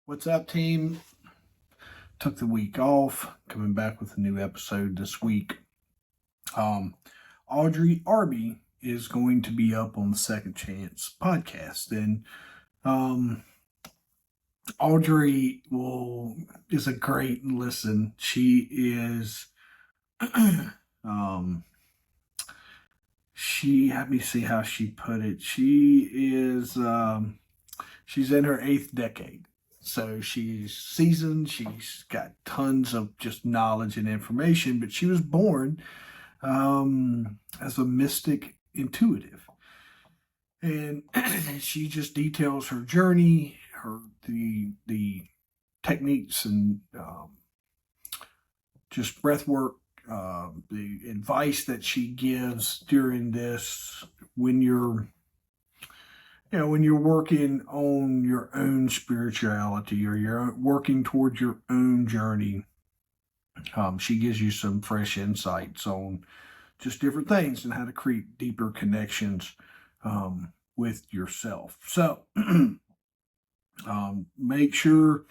What's up, team? Took the week off, coming back with a new episode this week. Audrye AArbe is going to be up on the Second Chance podcast, and Audrye is a great listen. She is, um, let me see how she put it. She's in her eighth decade. So she's seasoned, she's got tons of just knowledge and information, but she was born as a mystic intuitive. And she just details her journey, the techniques and just breath work, the advice that she gives during this when you're working on your own spirituality or you're working towards your own journey. She gives you some fresh insights on just different things and how to create deeper connections with yourself. So make sure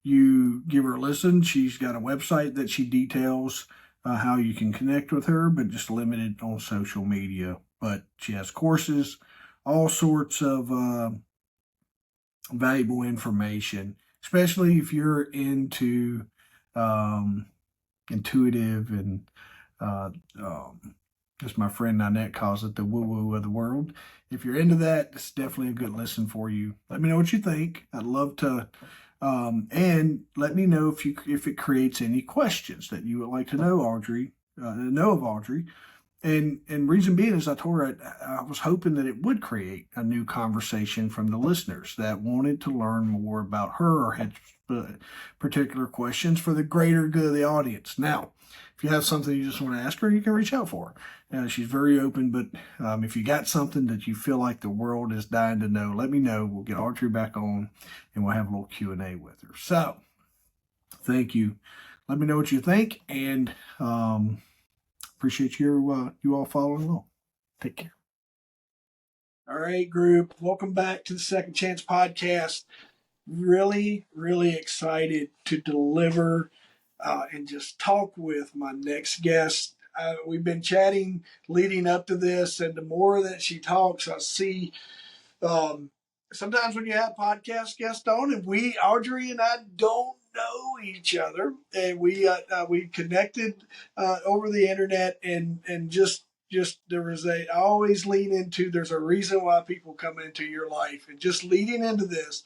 you give her a listen. She's got a website that she details how you can connect with her, but just limited on social media. But she has courses, all sorts of valuable information, especially if you're into intuitive and as my friend Nanette calls it, the woo-woo of the world. If you're into that, it's definitely a good listen for you. Let me know what you think. I'd love to, and let me know if it creates any questions that you would like to know of Audrye. And reason being is I told her I was hoping that it would create a new conversation from the listeners that wanted to learn more about her or had particular questions for the greater good of the audience. Now, if you have something you just want to ask her, you can reach out for her. She's very open, but if you got something that you feel like the world is dying to know, let me know. We'll get Audrye back on and we'll have a little Q&A with her. So, thank you. Let me know what you think, and appreciate you all following along. Take care. All right, group. Welcome back to the Second Chance podcast. Really, really excited to deliver and just talk with my next guest. We've been chatting leading up to this, and the more that she talks, I see sometimes when you have podcast guests on, and Audrye and I don't know each other, and we connected over the internet, and just there was I always lean into there's a reason why people come into your life, and just leading into this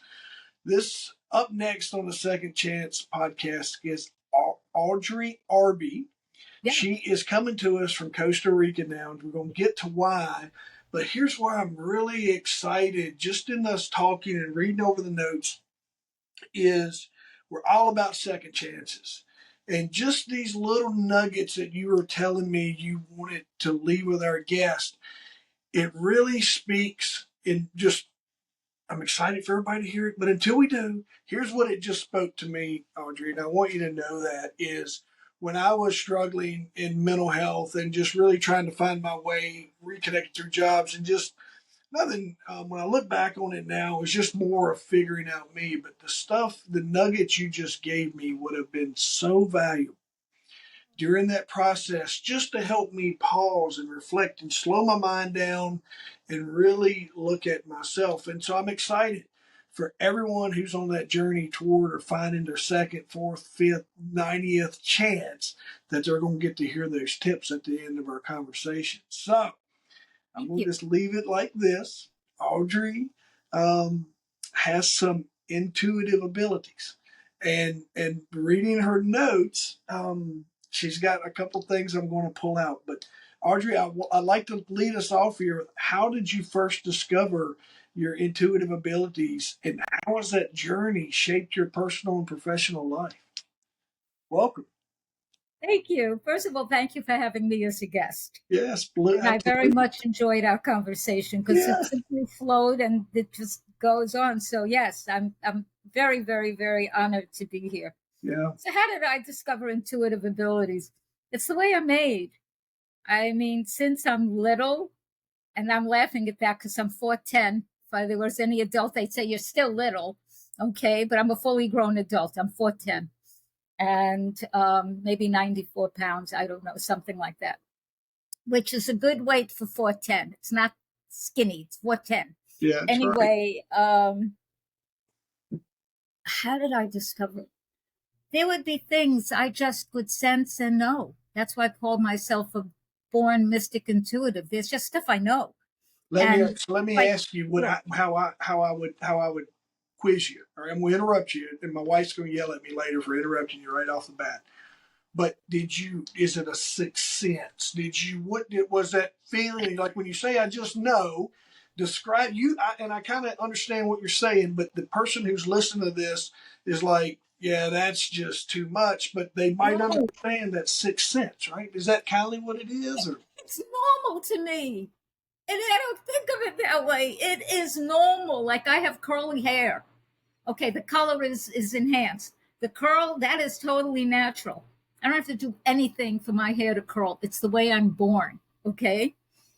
up next on the Second Chance podcast is Audrye AArbe. Yeah. She is coming to us from Costa Rica now, and we're going to get to why. But here's why I'm really excited, just in us talking and reading over the notes, is we're all about second chances. And just these little nuggets that you were telling me you wanted to leave with our guest, it really speaks in just, I'm excited for everybody to hear it. But until we do, here's what it just spoke to me, Audrye, and I want you to know that is when I was struggling in mental health and just really trying to find my way, reconnected through jobs, and just nothing. When I look back on it now, it was just more of figuring out me. But the nuggets you just gave me would have been so valuable during that process, just to help me pause and reflect and slow my mind down and really look at myself. And so I'm excited for everyone who's on that journey toward or finding their second, fourth, fifth, 90th chance that they're going to get to hear those tips at the end of our conversation. So I'm going to just leave it like this. Audrye has some intuitive abilities. And reading her notes, she's got a couple things I'm going to pull out. But Audrye, I'd like to lead us off here. How did you first discover your intuitive abilities, and how has that journey shaped your personal and professional life? Welcome. Thank you. First of all, thank you for having me as a guest. Yes, and I very much enjoyed our conversation because it simply flowed and it just goes on. So yes, I'm very, very, very honored to be here. Yeah. So how did I discover intuitive abilities? It's the way I'm made. I mean, since I'm little, and I'm laughing at that because I'm 4'10". If there was any adult, they'd say you're still little. Okay, but I'm a fully grown adult. I'm 4'10" and maybe 94 pounds. I don't know, something like that, which is a good weight for 4'10". It's not skinny, it's 4'10". Yeah, that's right. Anyway, how did I discover? There would be things I just could sense and know. That's why I call myself a born mystic intuitive. There's just stuff I know. And Let me like, ask you sure. how I would quiz you. All right, I'm going to interrupt you, and my wife's going to yell at me later for interrupting you right off the bat. But is it a sixth sense? Was that feeling like when you say, I just know, describe you, and I kind of understand what you're saying, but the person who's listening to this is like, yeah, that's just too much, but they might No, understand that sixth sense, right? Is that kind of what it is? Or it's normal to me. And I don't think of it that way. It is normal. Like I have curly hair. Okay, the color is enhanced. The curl, that is totally natural. I don't have to do anything for my hair to curl. It's the way I'm born. Okay.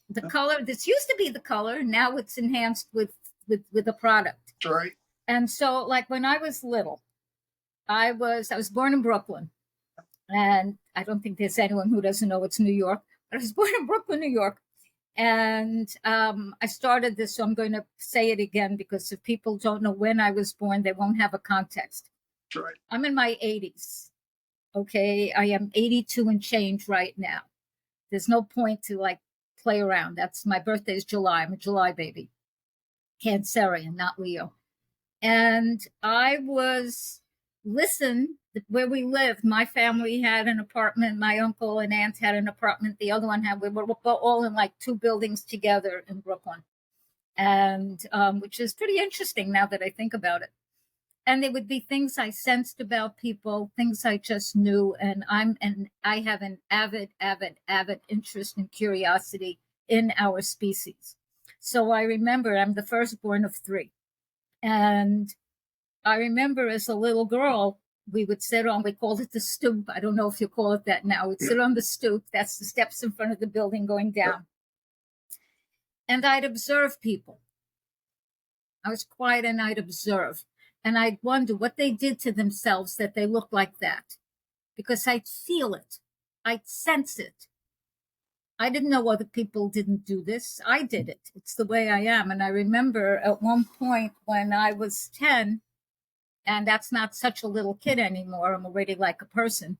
The color, this used to be the color, now it's enhanced with a product. right? And so like when I was little, I was born in Brooklyn. And I don't think there's anyone who doesn't know it's New York, but I was born in Brooklyn, New York. And I started this, so I'm going to say it again because if people don't know when I was born, they won't have a context. That's right. I'm in my 80s. Okay, I am 82 and change right now. There's no point to like play around. That's my birthday is July. I'm a July baby, Cancerian, not Leo. And I was listen where we lived. My family had an apartment. My uncle and aunt had an apartment. The other one had. We were all in like two buildings together in Brooklyn, and which is pretty interesting now that I think about it. And there would be things I sensed about people, things I just knew, and I have an avid interest and curiosity in our species. So I remember I'm the firstborn of three. And I remember as a little girl, we would sit on, we called it the stoop. I don't know if you call it that now. We'd sit on the stoop. That's the steps in front of the building going down. And I'd observe people. I was quiet and I'd observe. And I'd wonder what they did to themselves that they looked like that. Because I'd feel it. I'd sense it. I didn't know other people didn't do this. I did it. It's the way I am. And I remember at one point when I was 10, and that's not such a little kid anymore, I'm already like a person.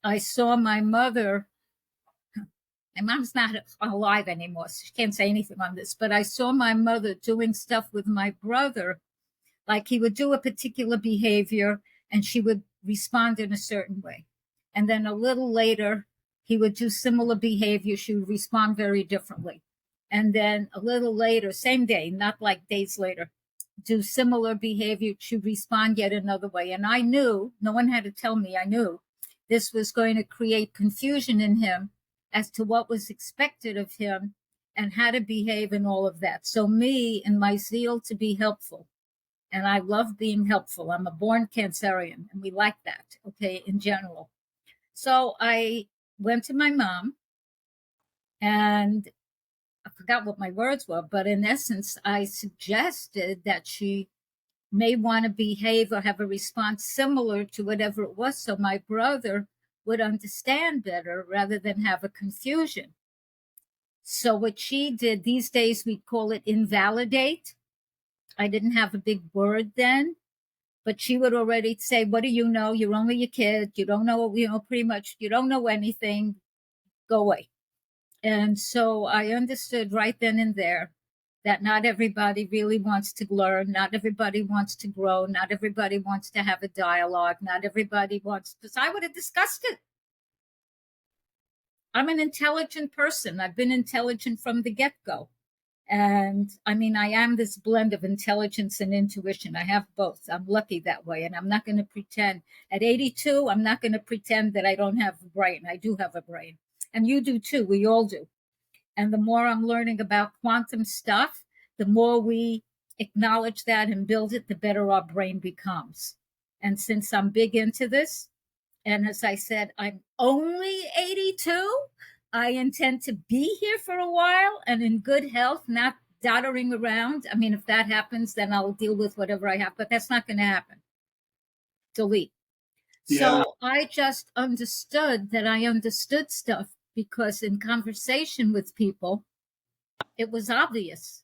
I saw my mother. My mom's not alive anymore, so she can't say anything on this, but I saw my mother doing stuff with my brother. Like he would do a particular behavior and she would respond in a certain way. And then a little later, he would do similar behavior. She would respond very differently. And then a little later, same day, not like days later, do similar behavior. She'd respond yet another way. And I knew, no one had to tell me, I knew this was going to create confusion in him as to what was expected of him and how to behave and all of that. So me and my zeal to be helpful, and I love being helpful. I'm a born Cancerian, and we like that, okay, in general. So I went to my mom, and I forgot what my words were, but in essence, I suggested that she may want to behave or have a response similar to whatever it was, so my brother would understand better rather than have a confusion. So what she did, these days we call it invalidate. I didn't have a big word then, but she would already say, what do you know? You're only a kid. You don't know, pretty much, you don't know anything. Go away. And so I understood right then and there that not everybody really wants to learn. Not everybody wants to grow. Not everybody wants to have a dialogue. Not everybody wants, because I would have discussed it. I'm an intelligent person. I've been intelligent from the get-go. And I mean, I am this blend of intelligence and intuition. I have both. I'm lucky that way. And I'm not going to pretend at 82, I'm not going to pretend that I don't have a brain. I do have a brain. And you do too. We all do. And the more I'm learning about quantum stuff, the more we acknowledge that and build it, the better our brain becomes. And since I'm big into this, and as I said, I'm only 82. I intend to be here for a while and in good health, not doddering around. I mean, if that happens, then I'll deal with whatever I have, but that's not going to happen. Delete. Yeah. So I just understood that I understood stuff because in conversation with people, it was obvious.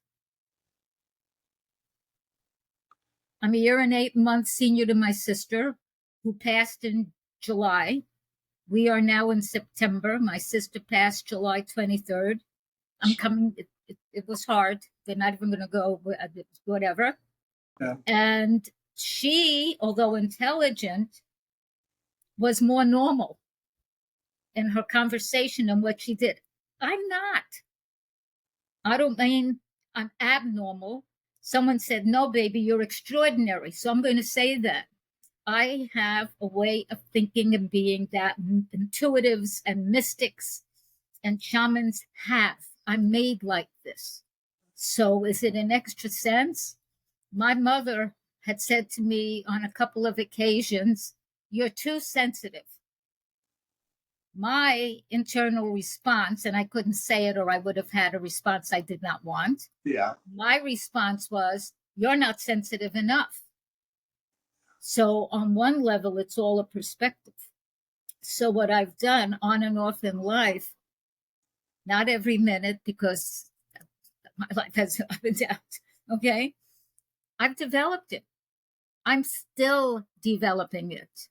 I'm a year and 8 months senior to my sister, who passed in July. We are now in September. My sister passed July 23rd. I'm coming. It was hard. They're not even going to go, whatever. Yeah. And she, although intelligent, was more normal in her conversation and what she did. I'm not. I don't mean I'm abnormal. Someone said, no, baby, you're extraordinary. So I'm going to say that. I have a way of thinking and being that intuitives and mystics and shamans have. I'm made like this. So is it an extra sense? My mother had said to me on a couple of occasions, you're too sensitive. My internal response, and I couldn't say it or I would have had a response I did not want. Yeah. My response was, you're not sensitive enough. So on one level, it's all a perspective. So what I've done on and off in life, not every minute because my life has up and downs, okay? I've developed it. I'm still developing it.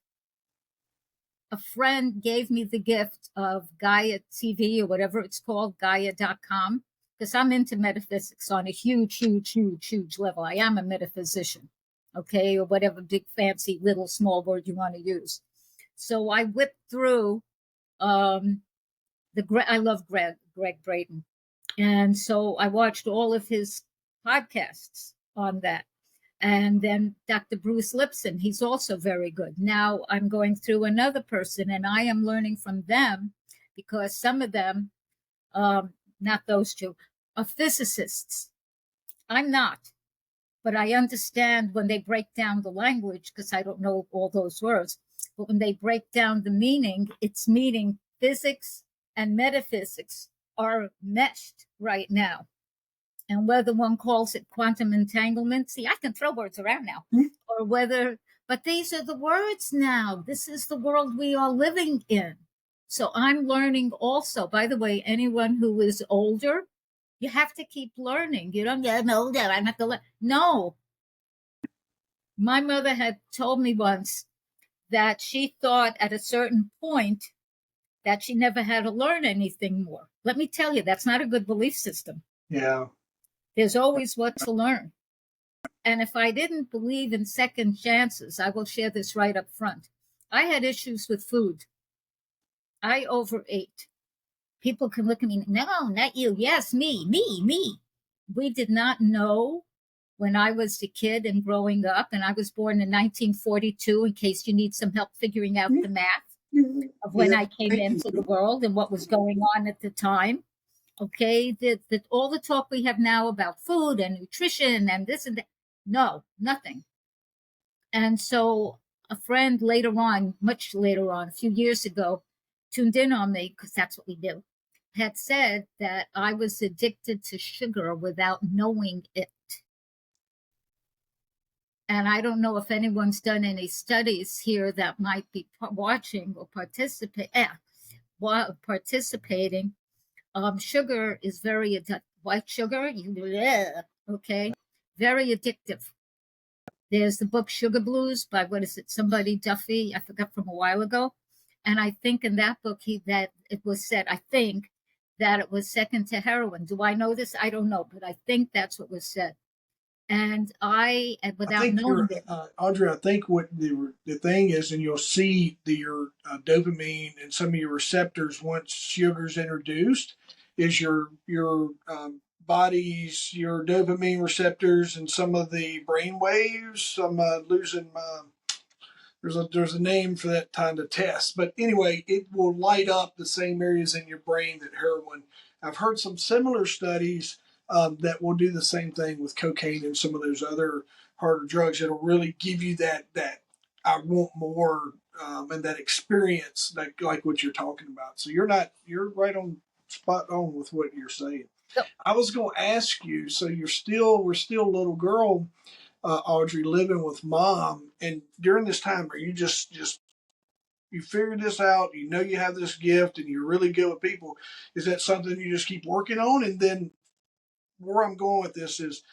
A friend gave me the gift of Gaia TV or whatever it's called, Gaia.com, because I'm into metaphysics on a huge, huge, huge, huge level. I am a metaphysician, okay, or whatever big, fancy, little, small word you want to use. So I whipped through I love Greg Braden. And so I watched all of his podcasts on that. And then Dr. Bruce Lipson, he's also very good. Now I'm going through another person and I am learning from them because some of them, not those two, are physicists. I'm not, but I understand when they break down the language because I don't know all those words. But when they break down the meaning, it's meaning physics and metaphysics are meshed right now. And whether one calls it quantum entanglement, see, I can throw words around now, or whether, but these are the words now. This is the world we are living in. So I'm learning also. By the way, anyone who is older, you have to keep learning. You don't get older. I have to learn. No. My mother had told me once that she thought at a certain point that she never had to learn anything more. Let me tell you, that's not a good belief system. Yeah. There's always what to learn. And if I didn't believe in second chances, I will share this right up front. I had issues with food. I overate. People can look at me, no, not you. Yes, me. We did not know when I was a kid and growing up, and I was born in 1942, in case you need some help figuring out the math of when I came into the world and what was going on at the time. Okay, all the talk we have now about food and nutrition and this and that, no, nothing. And so a friend later on, much later on, a few years ago, tuned in on me, because that's what we do, had said that I was addicted to sugar without knowing it. And I don't know if anyone's done any studies here that might be watching or participating. Sugar is very addictive. White sugar, okay, very addictive. There's the book Sugar Blues by, what is it, somebody Duffy, I forgot, from a while ago. And I think in that book that it was said, I think that it was second to heroin. Do I know this? I don't know, but I think that's what was said. And without knowing it, Audrey, I think what the thing is, and you'll see your dopamine and some of your receptors once sugar's introduced, is your body's your dopamine receptors and some of the brain waves. Some losing. There's a name for that kind of test, but anyway, it will light up the same areas in your brain that heroin. I've heard some similar studies that will do the same thing with cocaine and some of those other harder drugs. It'll really give you that I want more and that experience like what you're talking about. So you're right on spot on with what you're saying. I was going to ask you. So we're still a little girl, Audrey, living with mom, and during this time, are you just you figured this out? You know you have this gift, and you're really good with people. Is that something you just keep working on? And then where I'm going with this is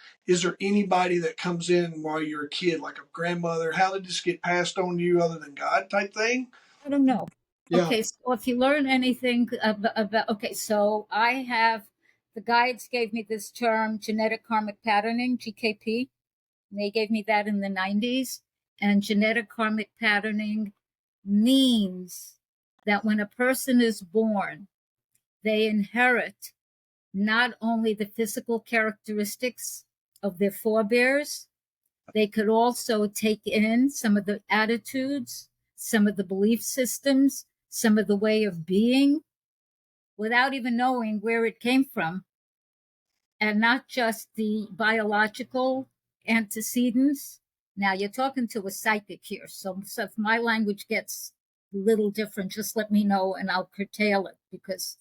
there anybody that comes in while you're a kid, like a grandmother? How did this get passed on to you other than God type thing? I don't know. Yeah. Okay, so if you learn anything about okay, so I have the guides gave me this term genetic karmic patterning, GKP. And they gave me that in the 90s. And genetic karmic patterning means that when a person is born, they inherit not only the physical characteristics of their forebears, they could also take in some of the attitudes, some of the belief systems, some of the way of being without even knowing where it came from, and not just the biological antecedents. Now you're talking to a psychic here, so if my language gets a little different, just let me know and I'll curtail it, because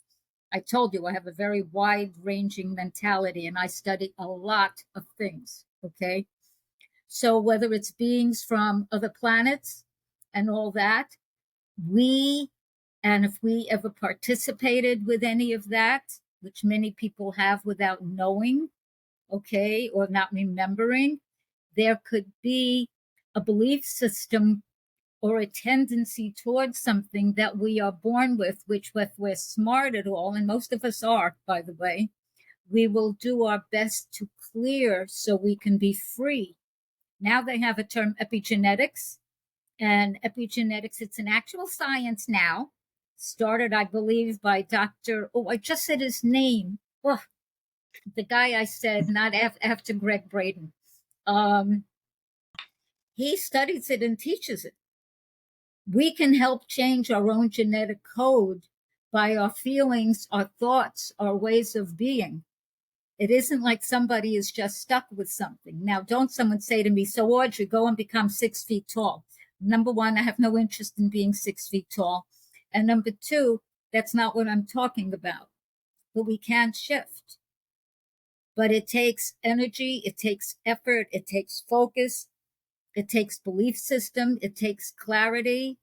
I told you I have a very wide ranging mentality and I study a lot of things. Okay. So whether it's beings from other planets and all that, and if we ever participated with any of that, which many people have without knowing, okay, or not remembering, there could be a belief system or a tendency towards something that we are born with, which if we're smart at all, and most of us are, by the way, we will do our best to clear so we can be free. Now they have a term epigenetics, and epigenetics, it's an actual science now, started, I believe, by I just said his name. Oh, the guy I said, not after Greg Braden. He studies it and teaches it. We can help change our own genetic code by our feelings, our thoughts, our ways of being. It isn't like somebody is just stuck with something. Now, don't someone say to me, so Audrey, go and become 6 feet tall. Number one, I have no interest in being 6 feet tall. And number two, that's not what I'm talking about. But we can shift. But it takes energy, it takes effort, it takes focus, it takes belief system, it takes clarity.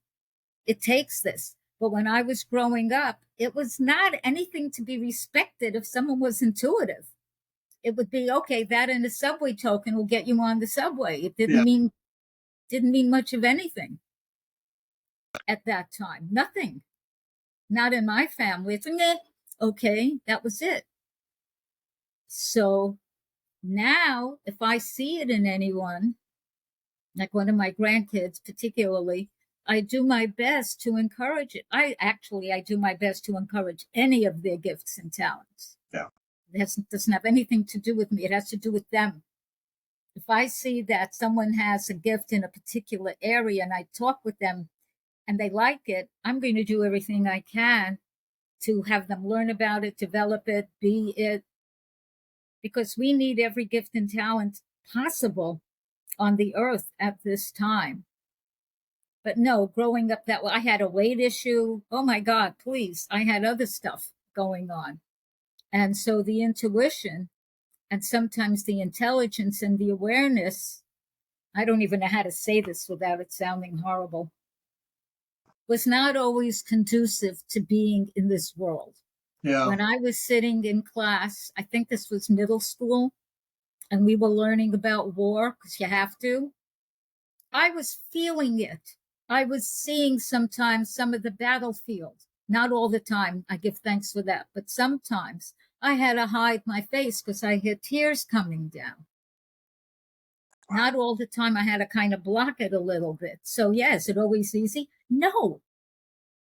It takes this. But when I was growing up, it was not anything to be respected if someone was intuitive. It would be okay, that and a subway token will get you on the subway. It Yeah. didn't mean much of anything at that time. Nothing. Not in my family. It's okay, that was it. So now if I see it in anyone, like one of my grandkids particularly, I do my best to encourage it. I do my best to encourage any of their gifts and talents. Yeah. It doesn't have anything to do with me. It has to do with them. If I see that someone has a gift in a particular area and I talk with them and they like it, I'm going to do everything I can to have them learn about it, develop it, be it, because we need every gift and talent possible on the earth at this time. But no, growing up that way, I had a weight issue. Oh my God, please. I had other stuff going on. And so the intuition and sometimes the intelligence and the awareness, I don't even know how to say this without it sounding horrible, was not always conducive to being in this world. Yeah. When I was sitting in class, I think this was middle school, and we were learning about war because you have to. I was feeling it. I was seeing sometimes some of the battlefield. Not all the time. I give thanks for that. But sometimes I had to hide my face because I had tears coming down. Not all the time. I had to kind of block it a little bit. So, yeah, is it always easy? No.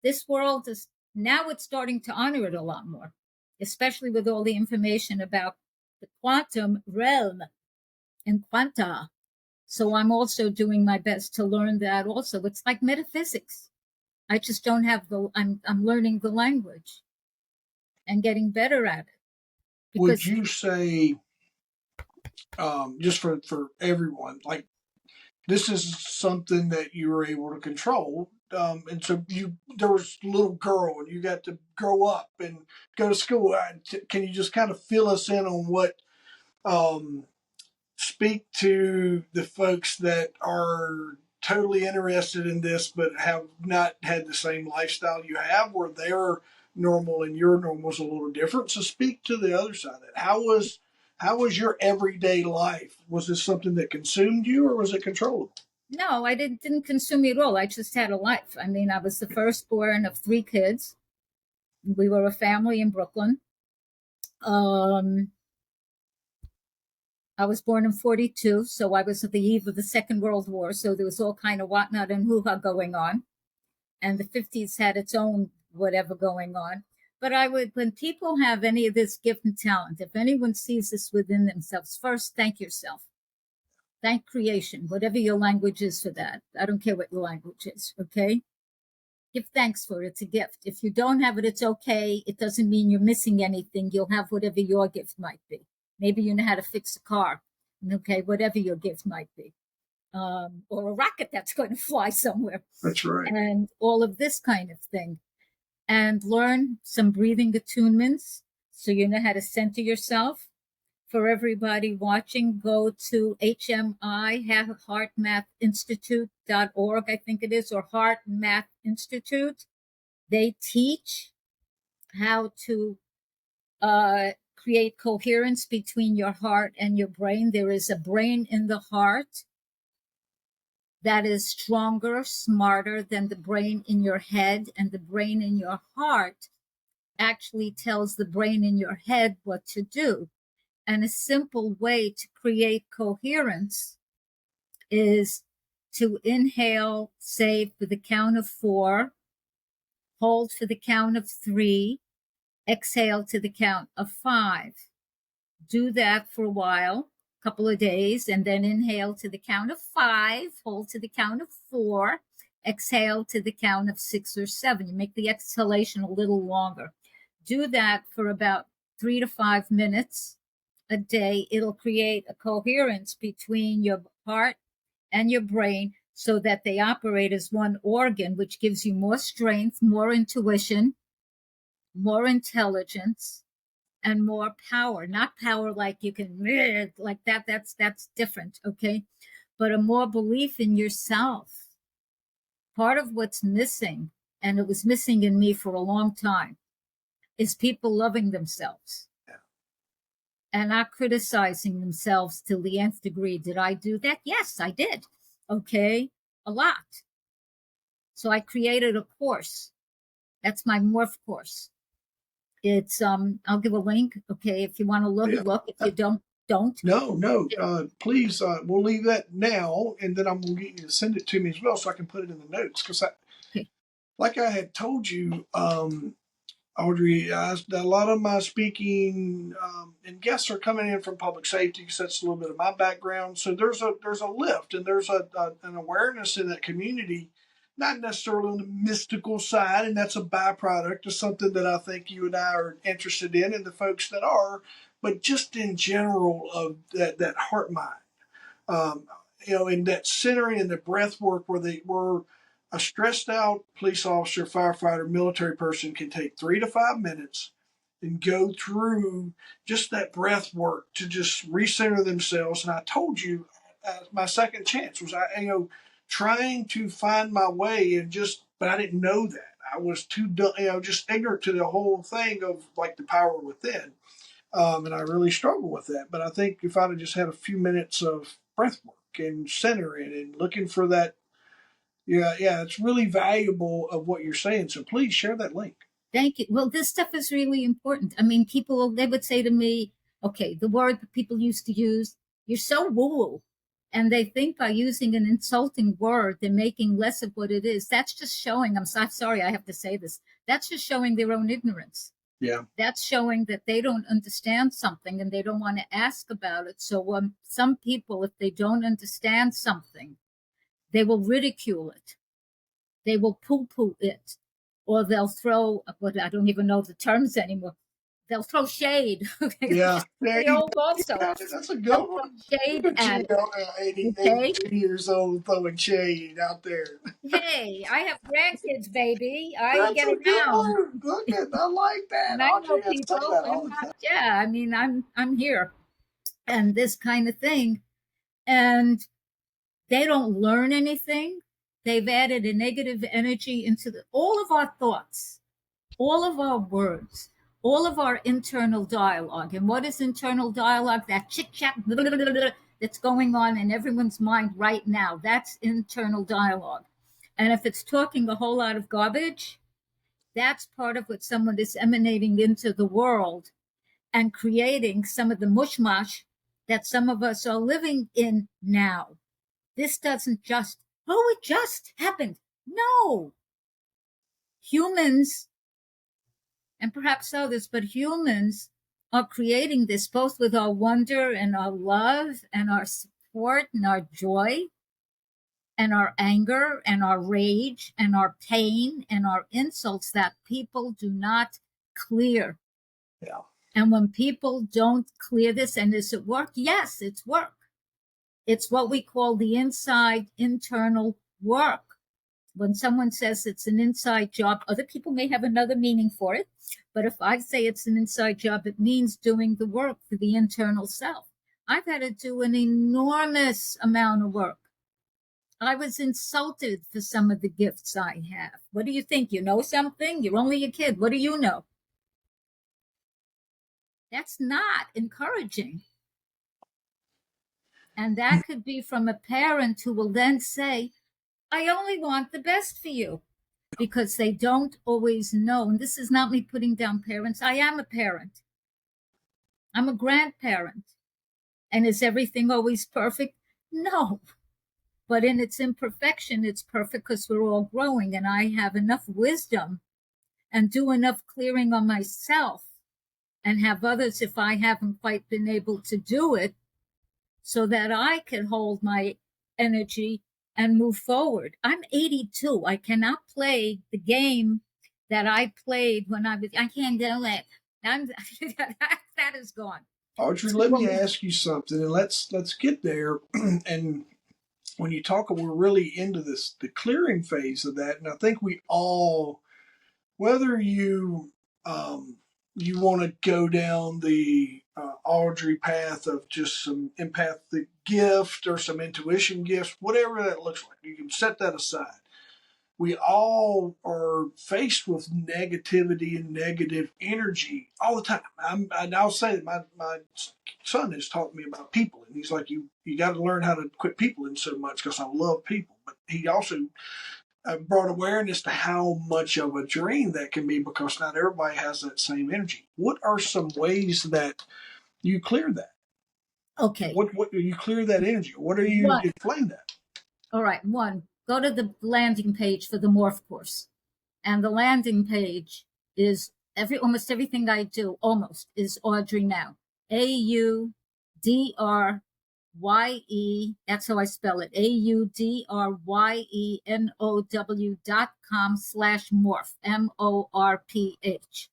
This world is now it's starting to honor it a lot more, especially with all the information about the quantum realm and quanta. So I'm also doing my best to learn that also. It's like metaphysics. I just don't have I'm learning the language and getting better at it. Would you say, just for everyone, like, this is something that you were able to control. And so there was a little girl, and you got to grow up and go to school. Can you just kind of fill us in on what, um, speak to the folks that are totally interested in this but have not had the same lifestyle you have, where their normal and your normal is a little different? So speak to the other side of that. How was your everyday life? Was this something that consumed you, or was it controllable? No, I didn't consume me at all. I just had a life. I mean, I was the firstborn of 3 kids. We were a family in Brooklyn. Um, I was born in 42, so I was at the eve of the Second World War. So there was all kind of whatnot and hoo-ha going on. And the 50s had its own whatever going on. But when people have any of this gift and talent, if anyone sees this within themselves, first, thank yourself. Thank creation, whatever your language is for that. I don't care what your language is, okay? Give thanks for it. It's a gift. If you don't have it, it's okay. It doesn't mean you're missing anything. You'll have whatever your gift might be. Maybe you know how to fix a car, okay, whatever your gift might be. Or a rocket that's going to fly somewhere. That's right. And all of this kind of thing. And learn some breathing attunements so you know how to center yourself. For everybody watching, go to HMI, heartmathinstitute.org, I think it is, or Heart Math Institute. They teach how to create coherence between your heart and your brain. There is a brain in the heart that is stronger, smarter than the brain in your head, and the brain in your heart actually tells the brain in your head what to do. And a simple way to create coherence is to inhale, say, for the count of 4, hold for the count of 3, exhale to the count of 5. Do that for a while, a couple of days, and then inhale to the count of 5, hold to the count of 4, exhale to the count of 6 or 7. You make the exhalation a little longer. Do that for about 3 to 5 minutes a day. It'll create a coherence between your heart and your brain so that they operate as one organ, which gives you more strength, more intuition, more intelligence, and more power. Not power like you can like that. That's different, okay? But a more belief in yourself. Part of what's missing, and it was missing in me for a long time, is people loving themselves and not criticizing themselves to the nth degree. Did I do that? Yes, I did. Okay, a lot. So I created a course. That's my morph course. It's I'll give a link. Okay, if you want to look, Yeah. look. If you don't. No. Please, we'll leave that now, and then I'm going to get you to send it to me as well, so I can put it in the notes. Because, Okay. like I had told you, Audrey, a lot of my speaking and guests are coming in from public safety, because that's a little bit of my background. So there's a lift, and there's an awareness in that community, not necessarily on the mystical side, and that's a byproduct of something that I think you and I are interested in, and the folks that are, but just in general of that heart mind, um, in that centering and the breath work, where a stressed out police officer, firefighter, military person can take 3 to 5 minutes and go through just that breath work to just recenter themselves. And I told you, my second chance was trying to find my way, but I didn't know that. I was too just ignorant to the whole thing of like the power within. And I really struggle with that. But I think if I'd have just had a few minutes of breath work and centering and looking for that, it's really valuable of what you're saying. So please share that link. Thank you. Well, this stuff is really important. I mean, they would say to me, okay, the word that people used to use, you're so woo. And they think by using an insulting word, they're making less of what it is. That's just showing, I'm sorry, I have to say this. That's just showing their own ignorance. Yeah. That's showing that they don't understand something and they don't want to ask about it. So some people, if they don't understand something, they will ridicule it. They will poo-poo it. Or they'll throw what I don't even know the terms anymore. they'll throw shade. Yeah. The old also. Yeah, that's a good They'll one. throw shade at it. 80, Okay. 82 years old throwing shade out there. Hey, I have grandkids, baby. I That's get a good around, one. Look at, I like that. and I know Audrey, I say people. that all I'm the not. time. Yeah, I mean, I'm here, and this kind of thing, and they don't learn anything. They've added a negative energy into all of our thoughts, all of our words, all of our internal dialogue. And what is internal dialogue? That chit chat that's going on in everyone's mind right now. That's internal dialogue. And if it's talking a whole lot of garbage, that's part of what someone is emanating into the world and creating some of the mushmash that some of us are living in now. This doesn't just, oh, it just happened. No. Humans, and perhaps others, but humans are creating this both with our wonder and our love and our support and our joy and our anger and our rage and our pain and our insults that people do not clear. Yeah. And when people don't clear this, and is it work? Yes, it's work. It's what we call the inside internal work. When someone says it's an inside job, other people may have another meaning for it. But if I say it's an inside job, it means doing the work for the internal self. I've had to do an enormous amount of work. I was insulted for some of the gifts I have. What do you think? You know something? You're only a kid. What do you know? That's not encouraging. And that could be from a parent who will then say, I only want the best for you, because they don't always know. And this is not me putting down parents. I am a parent. I'm a grandparent. And is everything always perfect? No. But in its imperfection, it's perfect because we're all growing. And I have enough wisdom and do enough clearing on myself and have others, if I haven't quite been able to do it, so that I can hold my energy and move forward. I'm 82. I cannot play the game that I played when I can't do it. That is gone. Audrey, let me ask you something, and let's get there. And when you talk, we're really into this the clearing phase of that, and I think we all, whether you want to go down the Audrey path of just some empathic gift or some intuition gifts, whatever that looks like, you can set that aside. We all are faced with negativity and negative energy all the time. And I'll say that my son has taught me about people, and he's like, you got to learn how to quit peopling so much because I love people. But he also brought awareness to how much of a drain that can be because not everybody has that same energy. What are some ways that you clear that? Okay. What do you clear that energy? What are you explain that? All right. One, go to the landing page for the morph course. And the landing page is almost everything I do almost is Audrey Now. AUDRYE. That's how I spell it. AUDRYENOW.com/morph. MORPH.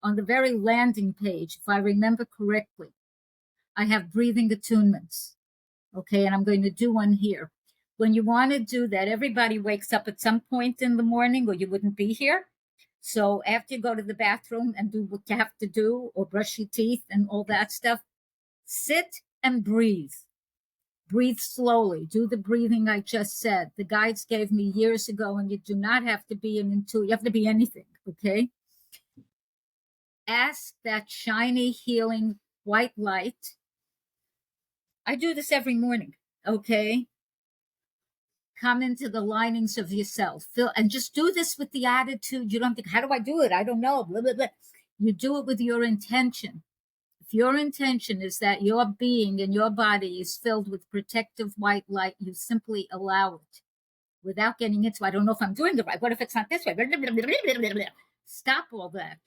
On the very landing page, if I remember correctly, I have breathing attunements. Okay, and I'm going to do one here. When you want to do that, everybody wakes up at some point in the morning or you wouldn't be here. So after you go to the bathroom and do what you have to do or brush your teeth and all that stuff, sit and breathe. Breathe slowly. Do the breathing I just said. The guides gave me years ago, and you do not have to be an intuitive. You have to be anything, okay? Ask that shiny, healing white light. I do this every morning, okay? Come into the linings of yourself. Feel, and just do this with the attitude. You don't think, how do I do it? I don't know. Blah, blah, blah. You do it with your intention. If your intention is that your being and your body is filled with protective white light, you simply allow it without getting into, I don't know if I'm doing it right. What if it's not this way? Blah, blah, blah, blah, blah. Stop all that.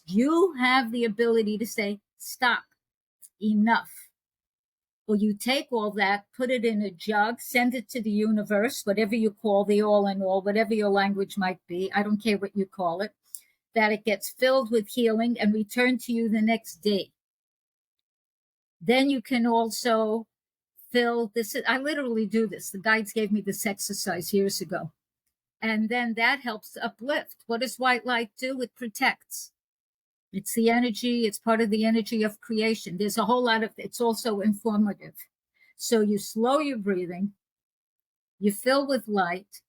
You have the ability to say, stop, enough. Or you take all that, put it in a jug, send it to the universe, whatever you call the all in all, whatever your language might be. I don't care what you call it. that it gets filled with healing and returned to you the next day. Then you can also fill this. I literally do this. The guides gave me this exercise years ago. And then that helps uplift. What does white light do? It protects. It's the energy. It's part of the energy of creation. There's a whole lot of, it's also informative. So you slow your breathing, you fill with light,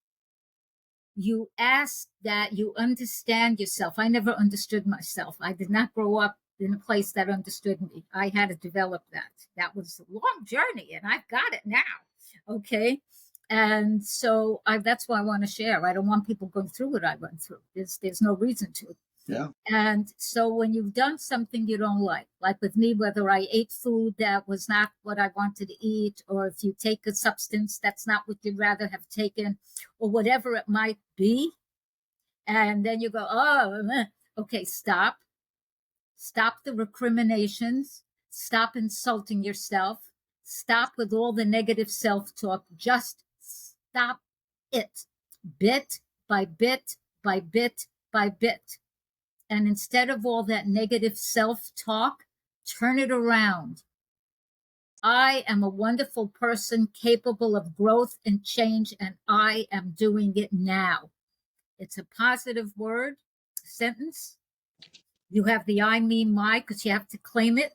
you ask that you understand yourself. I never understood myself. I did not grow up in a place that understood me. I had to develop that. That was a long journey, and I've got it now. Okay. And so that's why I want to share. I don't want people going through what I went through. There's no reason to. Yeah. And so when you've done something you don't like with me, whether I ate food that was not what I wanted to eat, or if you take a substance that's not what you'd rather have taken, or whatever it might be, and then you go, oh, okay, stop. Stop the recriminations. Stop insulting yourself. Stop with all the negative self-talk. Just stop it, bit by bit by bit by bit. And instead of all that negative self-talk, turn it around. I am a wonderful person capable of growth and change, and I am doing it now. It's a positive word, sentence. You have the I, me, my, because you have to claim it.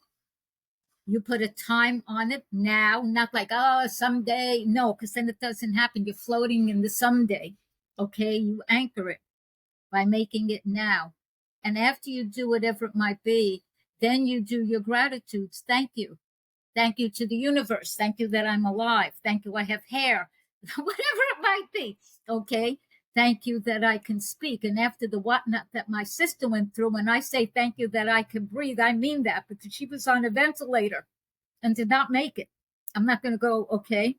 You put a time on it now, not like, oh, someday. No, because then it doesn't happen. You're floating in the someday. Okay, you anchor it by making it now. And after you do whatever it might be, then you do your gratitudes. Thank you. Thank you to the universe. Thank you that I'm alive. Thank you I have hair. Whatever it might be. Okay. Thank you that I can speak. And after the whatnot that my sister went through, when I say thank you that I can breathe, I mean that, because she was on a ventilator and did not make it. I'm not going to go, okay.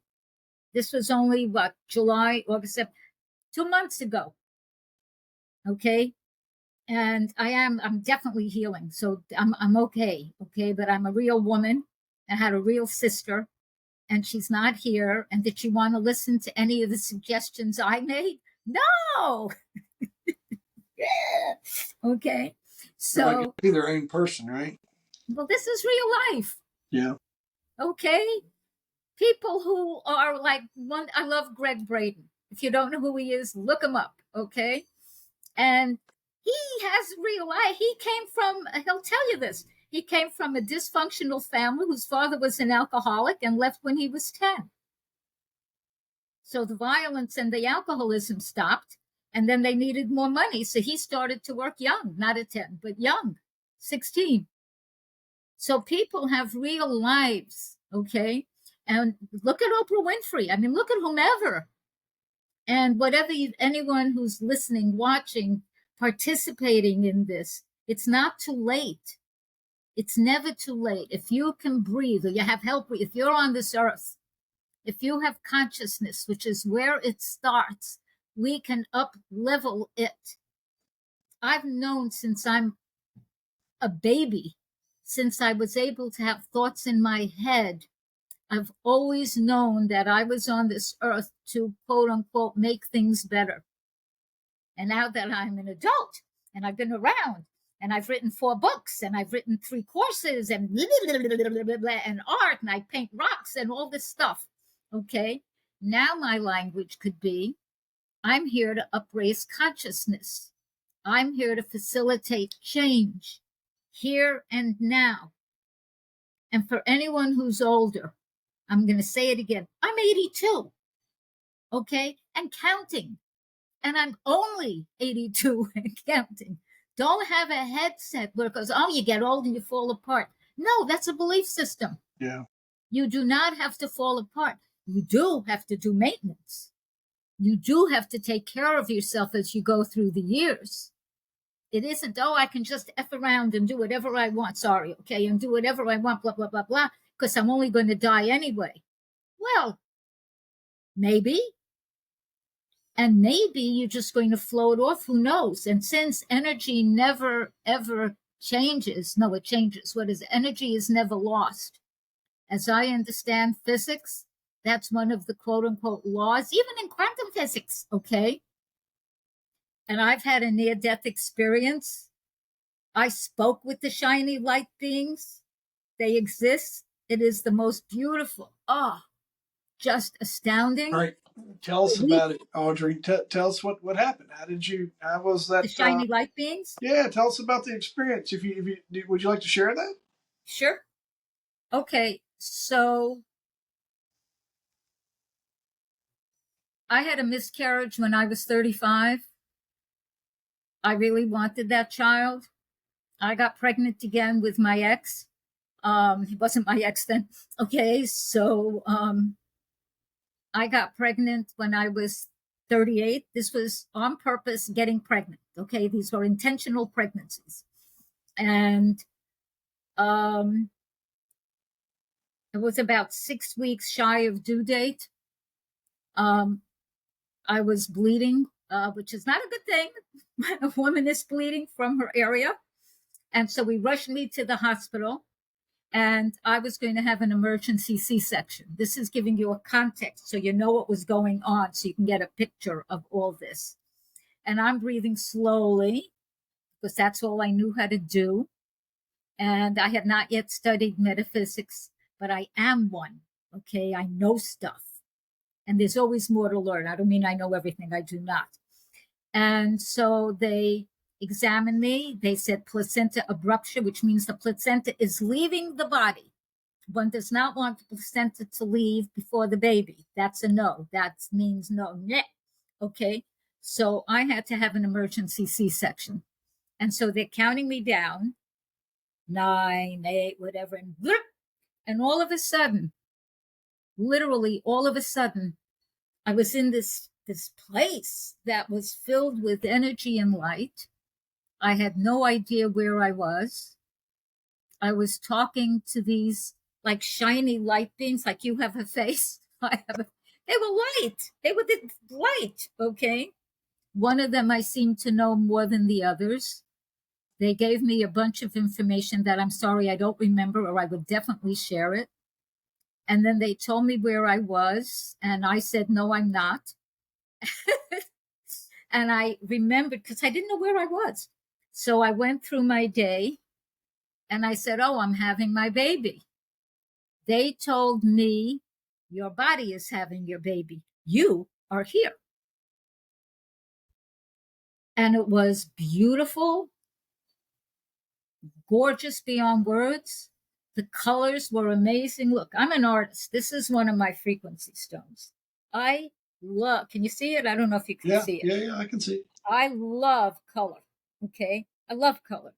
This was only July, August, 2 months ago. Okay. And I'm definitely healing. So I'm okay. Okay. But I'm a real woman. I had a real sister, and she's not here. And did she want to listen to any of the suggestions I made? No. Okay. So be their own person, right? Well, this is real life. Yeah. Okay. People who are like I love Greg Braden. If you don't know who he is, look him up. Okay. And he has real life. He came from, he'll tell you this. He came from a dysfunctional family whose father was an alcoholic and left when he was 10. So the violence and the alcoholism stopped, and then they needed more money. So he started to work young, not at 10, but young, 16. So people have real lives, okay? And look at Oprah Winfrey. I mean, look at whomever. And whatever anyone who's listening, watching, participating in this, it's not too late. It's never too late. If you can breathe, or you have help, if you're on this earth, if you have consciousness, which is where it starts, we can up level it. I've known since I'm a baby, since I was able to have thoughts in my head, I've always known that I was on this earth to, quote unquote, make things better. And now that I'm an adult and I've been around and I've written 4 books and I've written 3 courses and and art, and I paint rocks and all this stuff. Okay. Now my language could be, I'm here to upraise consciousness. I'm here to facilitate change here and now. And for anyone who's older, I'm going to say it again. I'm 82. Okay. And counting. And I'm only 82 and counting. Don't have a headset where it goes, oh, you get old and you fall apart. No, that's a belief system. Yeah. You do not have to fall apart. You do have to do maintenance. You do have to take care of yourself as you go through the years. It isn't, oh, I can just F around and do whatever I want. Sorry, okay, and do whatever I want, blah, blah, blah, blah, because I'm only going to die anyway. Well, maybe. And maybe you're just going to float off. Who knows? And since energy never, ever changes, no, it changes. What is energy is never lost. As I understand physics, that's one of the quote unquote laws, even in quantum physics, okay? And I've had a near-death experience. I spoke with the shiny light beings. They exist. It is the most beautiful. Just astounding. All right. Tell us about it, Audrey. Tell us what happened. How was that? The shiny light beings? Yeah, tell us about the experience. Would you like to share that? Sure. Okay, so I had a miscarriage when I was 35. I really wanted that child. I got pregnant again with my ex. He wasn't my ex then. Okay, so I got pregnant when I was 38. This was on purpose getting pregnant. Okay, these were intentional pregnancies. And it was about 6 weeks shy of due date. I was bleeding, which is not a good thing when a woman is bleeding from her area. And so we rushed me to the hospital, and I was going to have an emergency C-section. This is giving you a context so you know what was going on, so you can get a picture of all this. And I'm breathing slowly because that's all I knew how to do. And I had not yet studied metaphysics, but I am one. Okay, I know stuff. And there's always more to learn. I don't mean I know everything, I do not. And so they examined me. They said placenta abruptia, which means the placenta is leaving the body. One does not want the placenta to leave before the baby. That's a no. That means no. Okay. So I had to have an emergency C-section. And so they're counting me down, 9, 8, whatever. And all of a sudden, literally all of a sudden, I was in this place that was filled with energy and light. I had no idea where I was. I was talking to these like shiny light beings, like you have a face. They were light. They were the light. Okay. One of them I seemed to know more than the others. They gave me a bunch of information that I'm sorry I don't remember, or I would definitely share it. And then they told me where I was, and I said, no, I'm not. And I remembered because I didn't know where I was. So I went through my day and I said, oh, I'm having my baby. They told me, your body is having your baby. You are here. And it was beautiful, gorgeous beyond words. The colors were amazing. Look, I'm an artist. This is one of my frequency stones. I love, can you see it? I don't know if you can see it. Yeah, I can see it. I love color. Okay. I love color.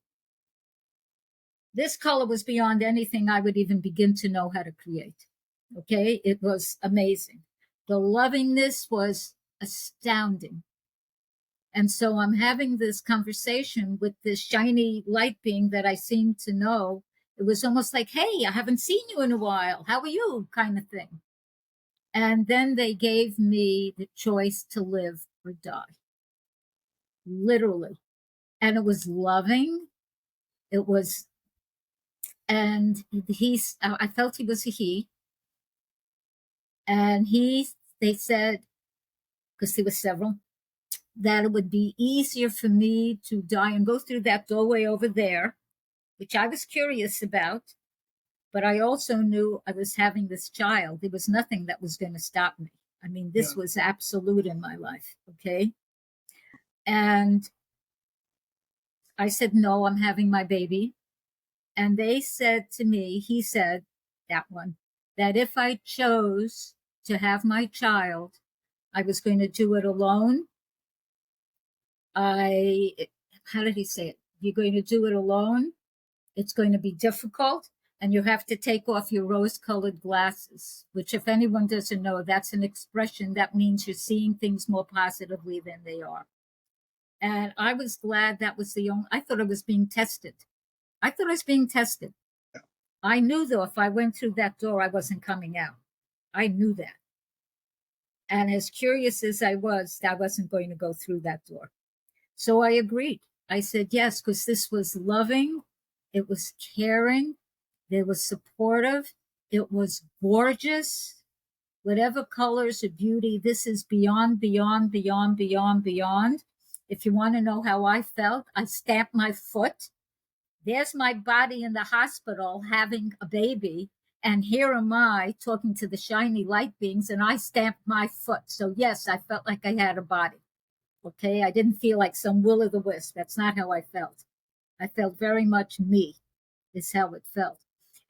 This color was beyond anything I would even begin to know how to create. Okay. It was amazing. The lovingness was astounding. And so I'm having this conversation with this shiny light being that I seem to know. It was almost like, hey, I haven't seen you in a while. How are you? Kind of thing. And then they gave me the choice to live or die. Literally. And it was loving. It was, and I felt he was a he. And they said, because there were several, that it would be easier for me to die and go through that doorway over there, which I was curious about. But I also knew I was having this child. There was nothing that was going to stop me. I mean, this was absolute in my life. Okay. And I said, no, I'm having my baby. And they said to me, he said, that one, that if I chose to have my child, I was going to do it alone. How did he say it? You're going to do it alone. It's going to be difficult. And you have to take off your rose-colored glasses, which if anyone doesn't know, that's an expression that means you're seeing things more positively than they are. And I was glad that was I thought I was being tested. I knew, though, if I went through that door, I wasn't coming out. I knew that. And as curious as I wasn't going to go through that door. So I agreed. I said yes, because this was loving. It was caring. It was supportive. It was gorgeous. Whatever colors or beauty, this is beyond, beyond, beyond, beyond, beyond. If you want to know how I felt, I stamped my foot. There's my body in the hospital having a baby. And here am I talking to the shiny light beings, and I stamped my foot. So, yes, I felt like I had a body. Okay. I didn't feel like some will o' the wisp. That's not how I felt. I felt very much me, is how it felt.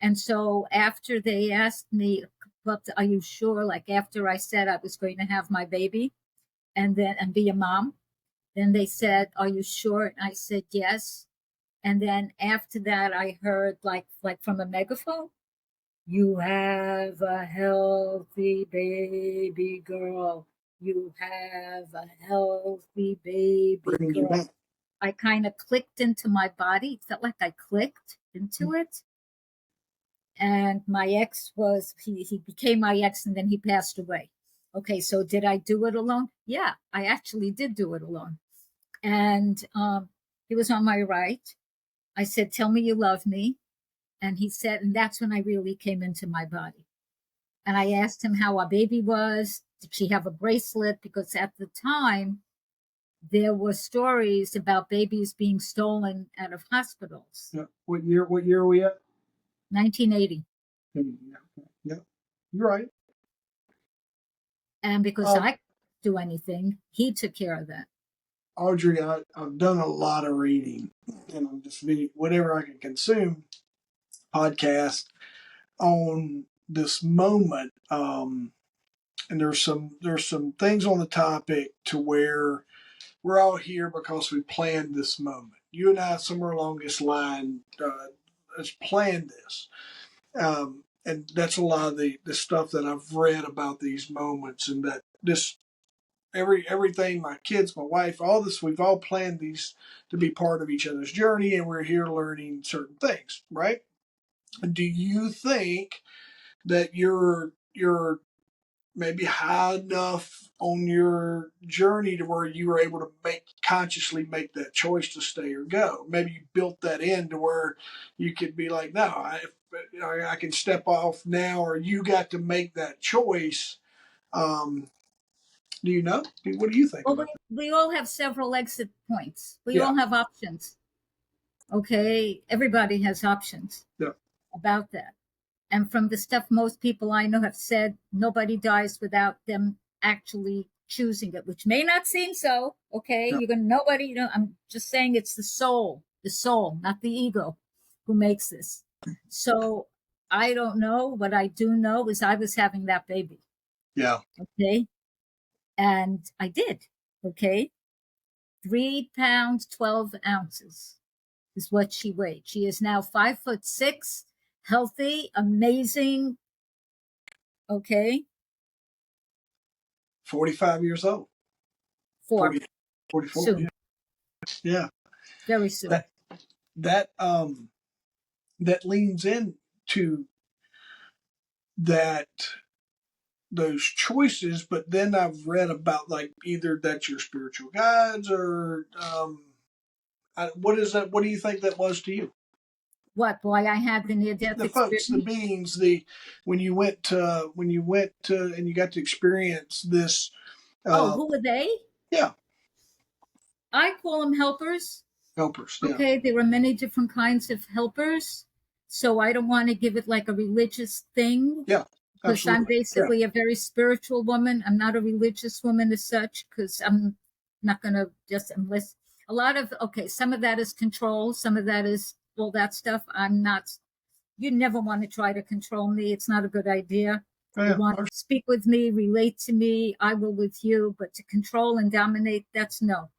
And so after they asked me, but are you sure? Like after I said I was going to have my baby and be a mom, then they said, are you sure? And I said, yes. And then after that, I heard like from a megaphone, you have a healthy baby girl. You have a healthy baby Bringing you girl. back. I kind of clicked into my body. It felt like I clicked into it. And my ex he became my ex, and then he passed away. Okay, so did I do it alone? Yeah, I actually did do it alone. And he was on my right. I said, tell me you love me. And he said, and that's when I really came into my body. And I asked him how our baby was. Did she have a bracelet? Because at the time, there were stories about babies being stolen out of hospitals. Yeah. What year are we at? 1980. Yeah. You're right. And because I couldn't do anything, he took care of that. Audrye, I've done a lot of reading, and I'm just whatever I can consume podcast on this moment. And there's some things on the topic to where we're all here because we planned this moment. You and I, somewhere along this line, has planned this. And that's a lot of the stuff that I've read about these moments, and that this everything, my kids, my wife, all this, we've all planned these to be part of each other's journey, and we're here learning certain things, right? Do you think that you're maybe high enough on your journey to where you were able to consciously make that choice to stay or go? Maybe you built that in to where you could be like, no, I can step off now, or you got to make that choice. Do you know? What do you think Well, about that? we all have several exit points. We Yeah, all have options. Okay. Everybody has options yeah, about that. And from the stuff most people I know have said, nobody dies without them actually choosing it, which may not seem so. Okay. yeah. You're going to, nobody, I'm just saying it's the soul, not the ego, who makes this. So I don't know. What I do know is I was having that baby. Yeah. Okay. And I did. Okay. 3 pounds, 12 ounces is what she weighed. She is now 5'6", healthy, amazing. Okay. 45 years old. 4 44. soon. Yeah. Very soon. That leans into that those choices, but then I've read about like either that's your spiritual guides or what is that? What do you think that was to you? What, boy, I had the near death The folks, the experience. beings, when you went to and you got to experience this. Oh, who are they? Yeah, I call them helpers. helpers. Yeah, Okay. There are many different kinds of helpers. So I don't want to give it like a religious thing, yeah, because I'm absolutely. Yeah, basically a very spiritual woman. I'm not a religious woman as such, because I'm not going to just unless a lot of, okay, some of that is control, some of that is all that stuff. I'm not, you never want to try to control me. It's not a good idea. You yeah, want to speak with me, relate to me, I will with you, but to control and dominate, that's no.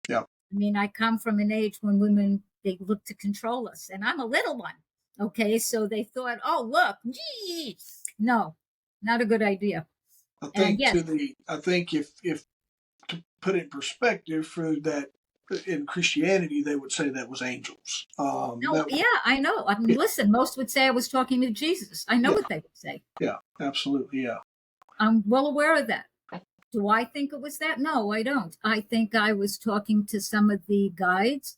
yeah. I mean, I come from an age when women, they look to control us, and I'm a little one. Okay, so they thought, oh, look, gee. No, not a good idea. And yes, I think if to put it in perspective, for that in Christianity they would say that was angels. no, yeah, I know. I mean, Yeah, listen, most would say I was talking to Jesus. I know yeah, what they would say. yeah, absolutely, yeah, I'm well aware of that. Do I think it was that? No, I don't. I think I was talking to some of the guides.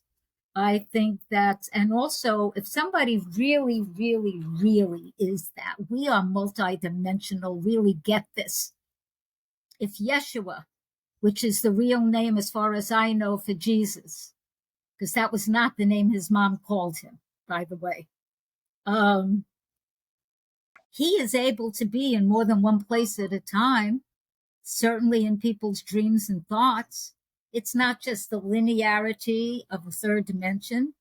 I think that, and also if somebody really, really, really is that, we are multidimensional, really get this. If Yeshua which is the real name, as far as I know, for Jesus, because that was not the name his mom called him, by the way. He is able to be in more than one place at a time, certainly in people's dreams and thoughts. It's not just the linearity of a third dimension.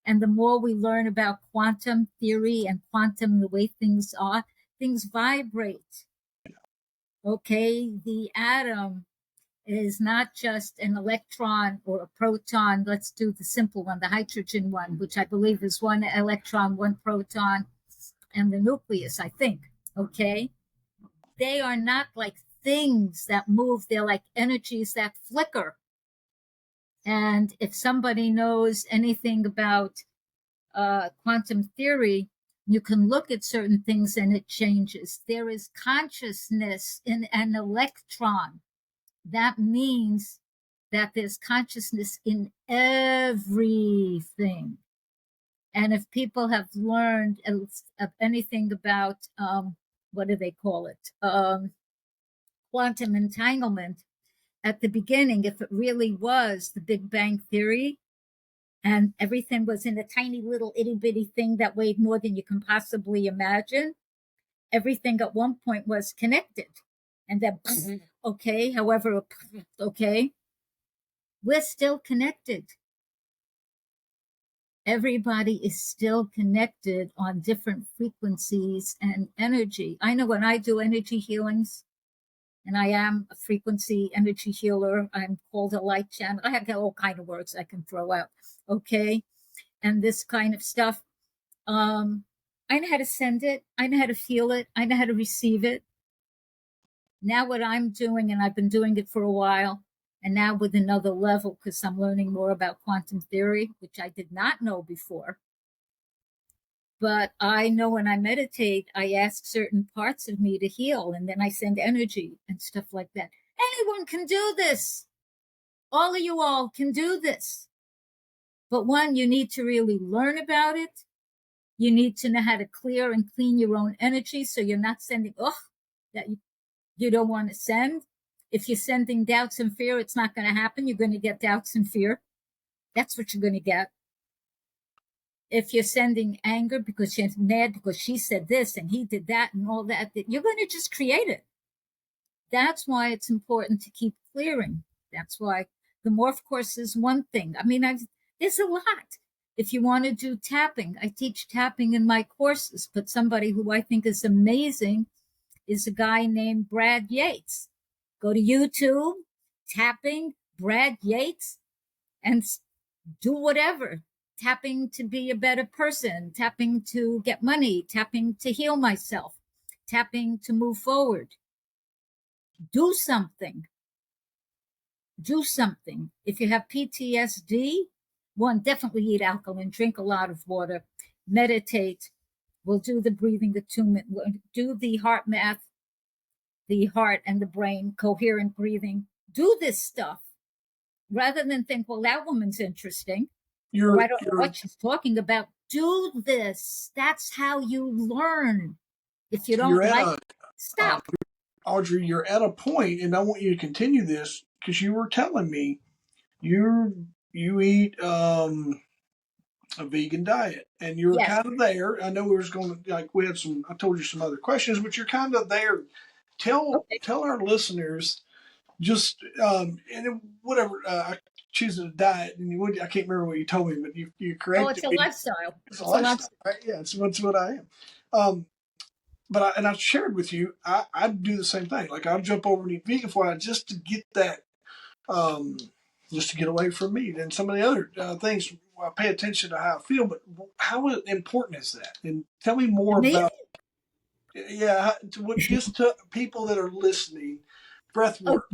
And the more we learn about quantum theory and quantum, the way things are, things vibrate. Okay, the atom is not just an electron or a proton. Let's do the simple one, the hydrogen one, which I believe is one electron, one proton, and the nucleus, I think. Okay, they are not like things that move, they're like energies that flicker. And if somebody knows anything about quantum theory, you can look at certain things and it changes. There is consciousness in an electron. That means that there's consciousness in everything. And if people have learned of anything about, what do they call it? Quantum entanglement, at the beginning, if it really was the Big Bang Theory, and everything was in a tiny little itty bitty thing that weighed more than you can possibly imagine, everything at one point was connected. And then, okay, however, okay, we're still connected. Everybody is still connected on different frequencies and energy. I know when I do energy healings, and I am a frequency energy healer, I'm called a light channel. I have all kind of words I can throw out, okay? And this kind of stuff. I know how to send it. I know how to feel it. I know how to receive it. Now what I'm doing, and I've been doing it for a while, and now with another level, because I'm learning more about quantum theory, which I did not know before. But I know when I meditate, I ask certain parts of me to heal, and then I send energy and stuff like that. Anyone can do this. All of you all can do this. But one, you need to really learn about it. You need to know how to clear and clean your own energy so you're not sending that you don't want to send. If you're sending doubts and fear, it's not going to happen. You're going to get doubts and fear. That's what you're going to get. If you're sending anger because you're mad because she said this and he did that and all that, you're going to just create it. That's why it's important to keep clearing. That's why the morph course is one thing. I mean, there's a lot. If you want to do tapping, I teach tapping in my courses, but somebody who I think is amazing is a guy named Brad Yates. Go to YouTube, tapping, Brad Yates, and do whatever. Tapping to be a better person, tapping to get money, tapping to heal myself, tapping to move forward. Do something. Do something. If you have PTSD, one, definitely eat alkaline, drink a lot of water, meditate. We'll do the breathing attunement, we'll do the heart math, the heart and the brain, coherent breathing. Do this stuff rather than think, well, that woman's interesting. I don't know what she's talking about. Do this. That's how you learn. If you don't like it, stop. Audrey, you're at a point, and I want you to continue this because you were telling me you eat a vegan diet, and you're Yes. kind of there. I know we was going to we had some. I told you some other questions, but you're kind of there. Tell our listeners just and whatever I choose a diet, and I can't remember what you told me, but you corrected it's a me. lifestyle. It's a lifestyle, right? Yeah, it's what I am. But I shared with you, I do the same thing. Like I'll jump over and eat vegan for it just to get that, just to get away from meat and some of the other things. I pay attention to how I feel, but how important is that? And tell me more about. Yeah, just to people that are listening, breath work,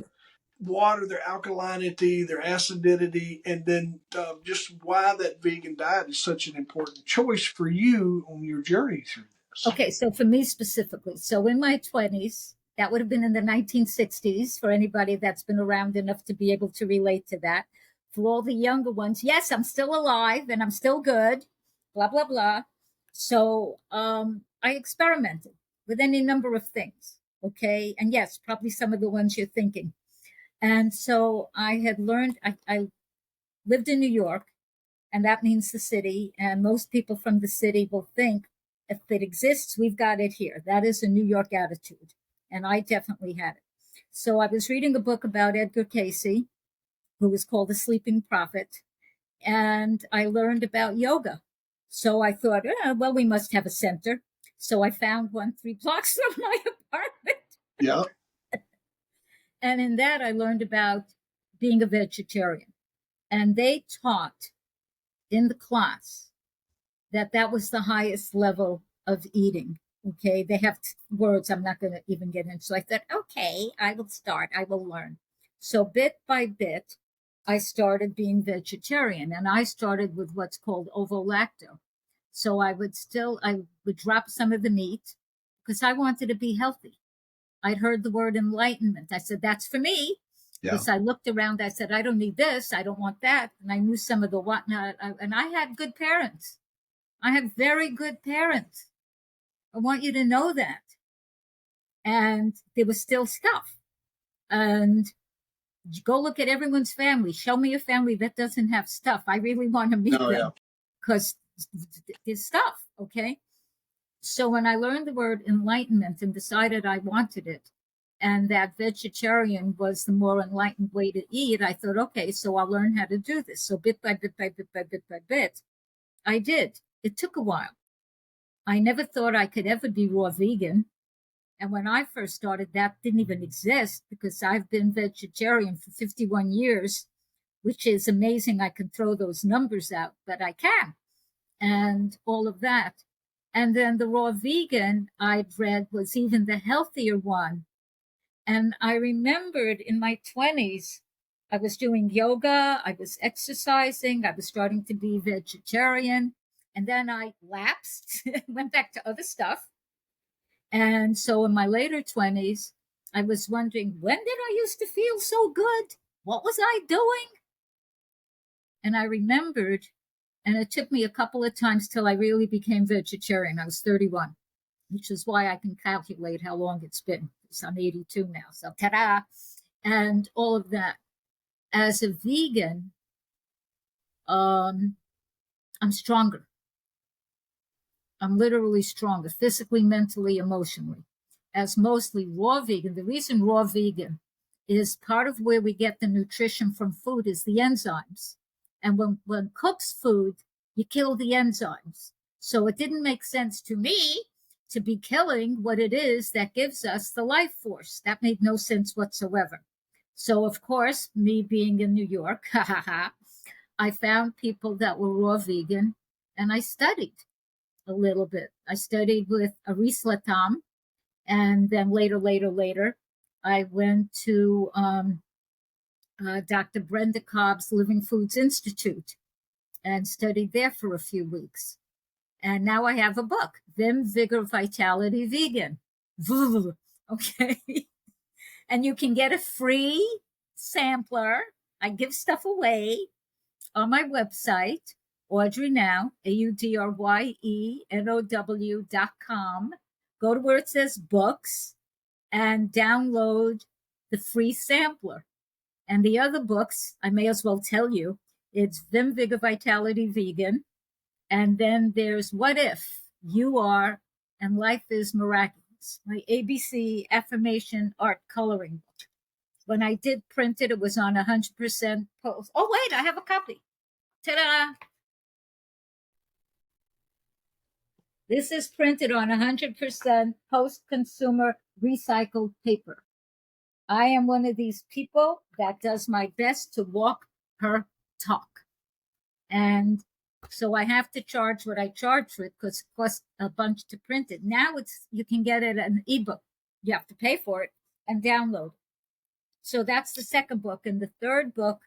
water, their alkalinity, their acidity, and then just why that vegan diet is such an important choice for you on your journey through this. Okay, so for me specifically, so in my 20s, that would have been in the 1960s for anybody that's been around enough to be able to relate to that. For all the younger ones, yes, I'm still alive and I'm still good, blah, blah, blah. So I experimented with any number of things, okay? And yes, probably some of the ones you're thinking. And so I had learned, I lived in New York, and that means the city. And most people from the city will think if it exists, we've got it here. That is a New York attitude. And I definitely had it. So I was reading a book about Edgar Cayce, who was called The Sleeping Prophet, and I learned about yoga. So I thought, well, we must have a center. So I found one 3 blocks from my apartment. Yeah. And in that, I learned about being a vegetarian. And they taught in the class that that was the highest level of eating. Okay, they have words I'm not going to even get into. So I thought, okay, I will start, I will learn. So bit by bit, I started being vegetarian, and I started with what's called ovo-lacto. So I would drop some of the meat because I wanted to be healthy. I'd heard the word enlightenment. I said, that's for me. Yeah. Because I looked around, I said, I don't need this, I don't want that. And I knew some of the whatnot. And I had good parents. I have very good parents. I want you to know that. And there was still stuff. And go look at everyone's family. Show me a family that doesn't have stuff. I really want to meet them because there's stuff, okay? So when I learned the word enlightenment and decided I wanted it, and that vegetarian was the more enlightened way to eat, I thought, okay, so I'll learn how to do this. So bit by bit by bit by bit by bit, I did. It took a while. I never thought I could ever be raw vegan. And when I first started, that didn't even exist because I've been vegetarian for 51 years, which is amazing. I can throw those numbers out, but I can. And all of that. And then the raw vegan I'd read was even the healthier one. And I remembered in my 20s, I was doing yoga, I was exercising, I was starting to be vegetarian. And then I lapsed, went back to other stuff. And so in my later 20s, I was wondering, when did I used to feel so good? What was I doing? And I remembered, and it took me a couple of times till I really became vegetarian. I was 31, which is why I can calculate how long it's been. So I'm 82 now, so ta-da! And all of that. As a vegan, I'm stronger. I'm literally stronger, physically, mentally, emotionally. As mostly raw vegan, the reason raw vegan is part of where we get the nutrition from food is the enzymes. And when cooks food, you kill the enzymes. So it didn't make sense to me to be killing what it is that gives us the life force. That made no sense whatsoever. So, of course, me being in New York, I found people that were raw vegan, and I studied a little bit. I studied with Arisla, and then later, I went to Dr. Brenda Cobb's Living Foods Institute and studied there for a few weeks. And now I have a book, Vim, Vigor, Vitality, Vegan. Okay. And you can get a free sampler. I give stuff away on my website, Audrye Now, AudryeNow.com. Go to where it says books and download the free sampler. And the other books, I may as well tell you, it's Vim, Vigor, Vitality, Vegan. And then there's What If You Are and Life is Miraculous, my ABC affirmation art coloring book. When I did print it, it was on 100% post. Oh, wait, I have a copy. Ta-da! This is printed on 100% post-consumer recycled paper. I am one of these people that does my best to walk her talk. And so I have to charge what I charge for it because it costs a bunch to print it. Now you can get it an ebook. You have to pay for it and download. So that's the second book. And the third book,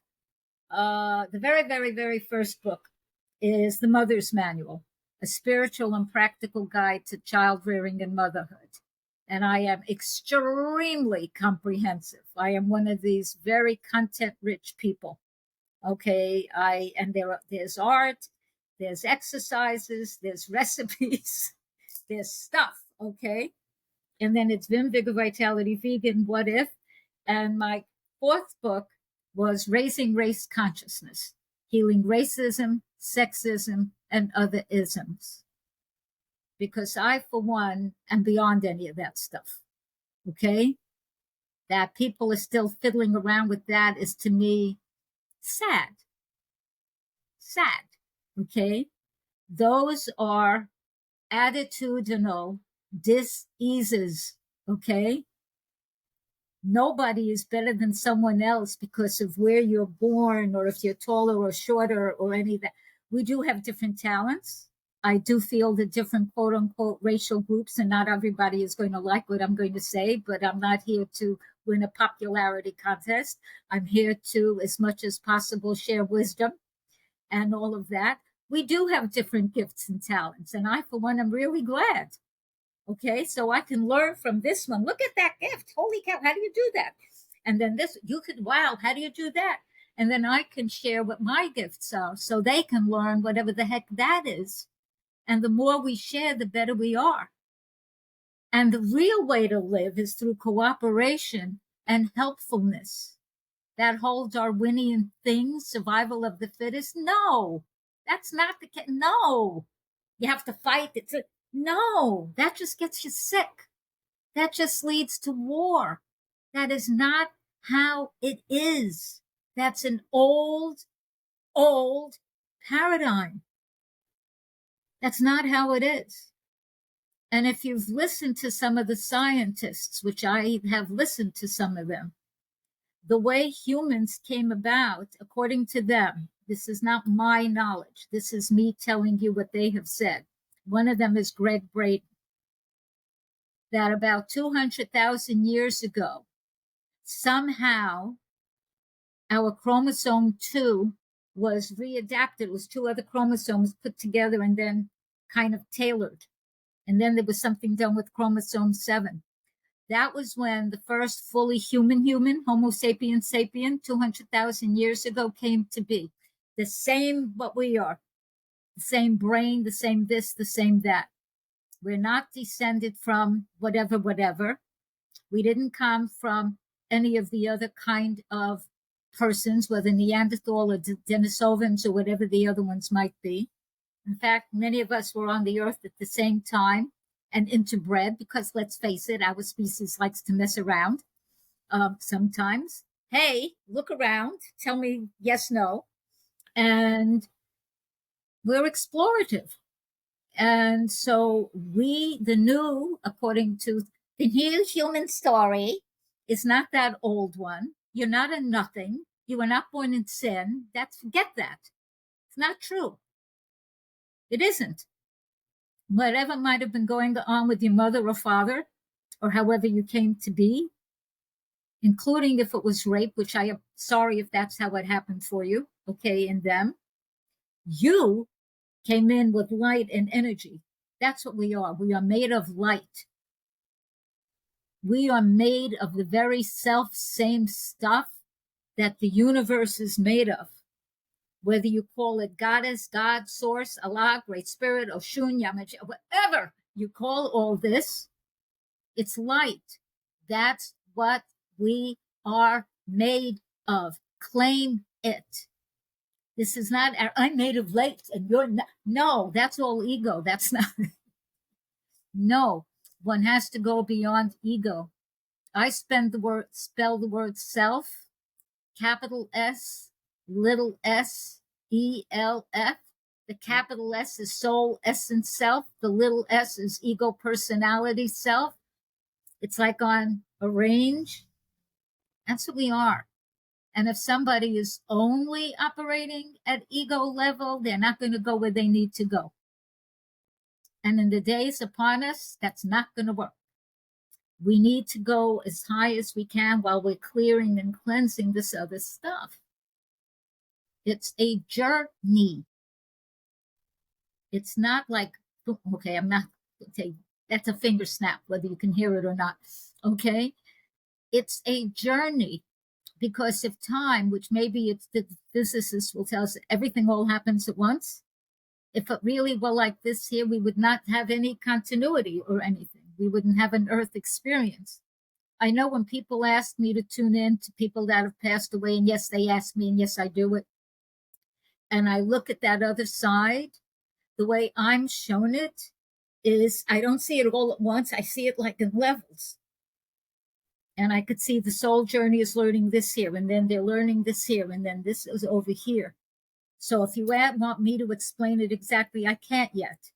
the very, very, very first book is The Mother's Manual, a spiritual and practical guide to child rearing and motherhood. And I am extremely comprehensive. I am one of these very content-rich people. Okay, there's art, there's exercises, there's recipes, there's stuff. Okay, and then it's Vim, Vigor, Vitality, Vegan, What If, and my fourth book was Raising Race Consciousness, Healing Racism, Sexism, and Other Isms. Because I, for one, am beyond any of that stuff. Okay? That people are still fiddling around with that is, to me, sad. Sad. Okay? Those are attitudinal dis-eases. Okay? Nobody is better than someone else because of where you're born, or if you're taller or shorter or any of that. We do have different talents. I do feel that different quote unquote racial groups, and not everybody is going to like what I'm going to say, but I'm not here to win a popularity contest. I'm here to, as much as possible, share wisdom and all of that. We do have different gifts and talents, and I, for one, am really glad. Okay, so I can learn from this one. Look at that gift. Holy cow, how do you do that? And then this, you could, wow, how do you do that? And then I can share what my gifts are so they can learn whatever the heck that is. And the more we share, the better we are. And the real way to live is through cooperation and helpfulness. That whole Darwinian thing, survival of the fittest. No, that's not the case. No, you have to fight. No, that just gets you sick. That just leads to war. That is not how it is. That's an old paradigm. That's not how it is. And if you've listened to some of the scientists, which I have listened to some of them, the way humans came about, according to them, this is not my knowledge. This is me telling you what they have said. One of them is Greg Braden, that about 200,000 years ago, somehow our chromosome 2 was readapted. It was 2 other chromosomes put together and then kind of tailored. And then there was something done with chromosome 7. That was when the first fully human, Homo sapiens sapien, 200,000 years ago, came to be. The same what we are. The same brain, the same this, the same that. We're not descended from whatever. We didn't come from any of the other kind of persons, whether Neanderthal or Denisovans or whatever the other ones might be. In fact, many of us were on the earth at the same time and interbred, because let's face it, our species likes to mess around sometimes. Hey, look around, tell me yes, no. And we're explorative. And so we, the new, according to the new human story, is not that old one. You're not a nothing. You were not born in sin. Forget that. It's not true. It isn't. Whatever might have been going on with your mother or father, or however you came to be, including if it was rape, which I am sorry if that's how it happened for you, okay, in them, you came in with light and energy. That's what we are. We are made of light. We are made of the very self-same stuff that the universe is made of. Whether you call it goddess, God, source, Allah, Great Spirit, Oshun, Yamaji, whatever you call all this, it's light. That's what we are made of. Claim it. This is not, I'm made of light and you're not. No, that's all ego. That's not. No, one has to go beyond ego. I spell the word self, capital S, little s, ELF. The capital S is soul, essence, self. The little s is ego, personality, self. It's like on a range. That's what we are. And if somebody is only operating at ego level, they're not going to go where they need to go. And in the days upon us, that's not going to work. We need to go as high as we can while we're clearing and cleansing this other stuff. It's a journey. It's not like, okay, I'm not, okay, that's a finger snap, whether you can hear it or not, okay? It's a journey, because if time, which maybe it's the physicists will tell us everything all happens at once, if it really were like this here, we would not have any continuity or anything. We wouldn't have an Earth experience. I know when people ask me to tune in to people that have passed away, and yes, they ask me, and yes, I do it. And I look at that other side, the way I'm shown it is I don't see it all at once. I see it like in levels. And I could see the soul journey is learning this here, and then they're learning this here, and then this is over here. So if you want me to explain it exactly, I can't yet.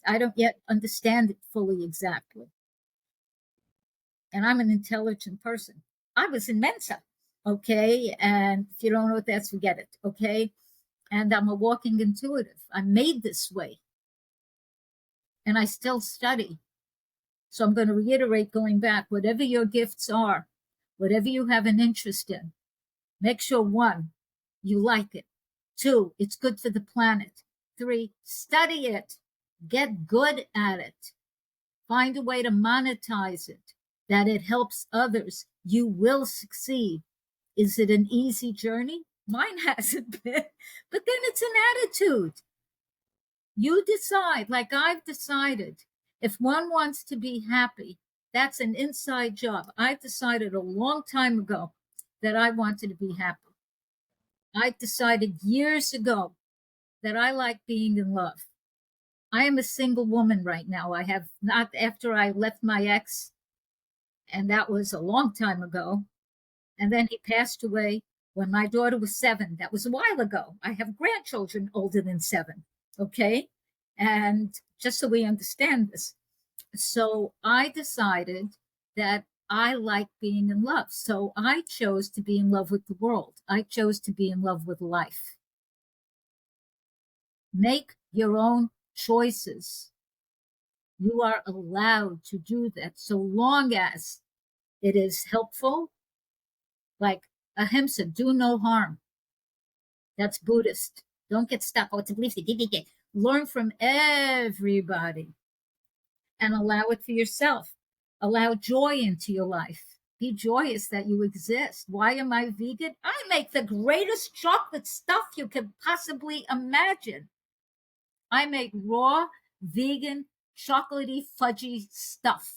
I don't yet understand it fully exactly. And I'm an intelligent person. I was in Mensa, okay? And if you don't know what that's, forget it, okay? And I'm a walking intuitive. I'm made this way. And I still study. So I'm going to reiterate, going back, whatever your gifts are, whatever you have an interest in, make sure, 1, you like it. 2, it's good for the planet. 3, study it. Get good at it. Find a way to monetize it, that it helps others. You will succeed. Is it an easy journey? Mine hasn't been, but then it's an attitude. You decide, like I've decided, if one wants to be happy, that's an inside job. I decided a long time ago that I wanted to be happy. I decided years ago that I like being in love. I am a single woman right now. I have not, after I left my ex, and that was a long time ago. And then he passed away when my daughter was 7. That was a while ago. I have grandchildren older than 7. Okay. And just so we understand this. So I decided that I like being in love. So I chose to be in love with the world. I chose to be in love with life. Make your own choices. You are allowed to do that so long as it is helpful. Like ahimsa, do no harm. That's Buddhist. Don't get stuck. Oh, it's a belief. Learn from everybody and allow it for yourself. Allow joy into your life. Be joyous that you exist. Why am I vegan? I make the greatest chocolate stuff you could possibly imagine. I make raw, vegan, chocolatey, fudgy stuff.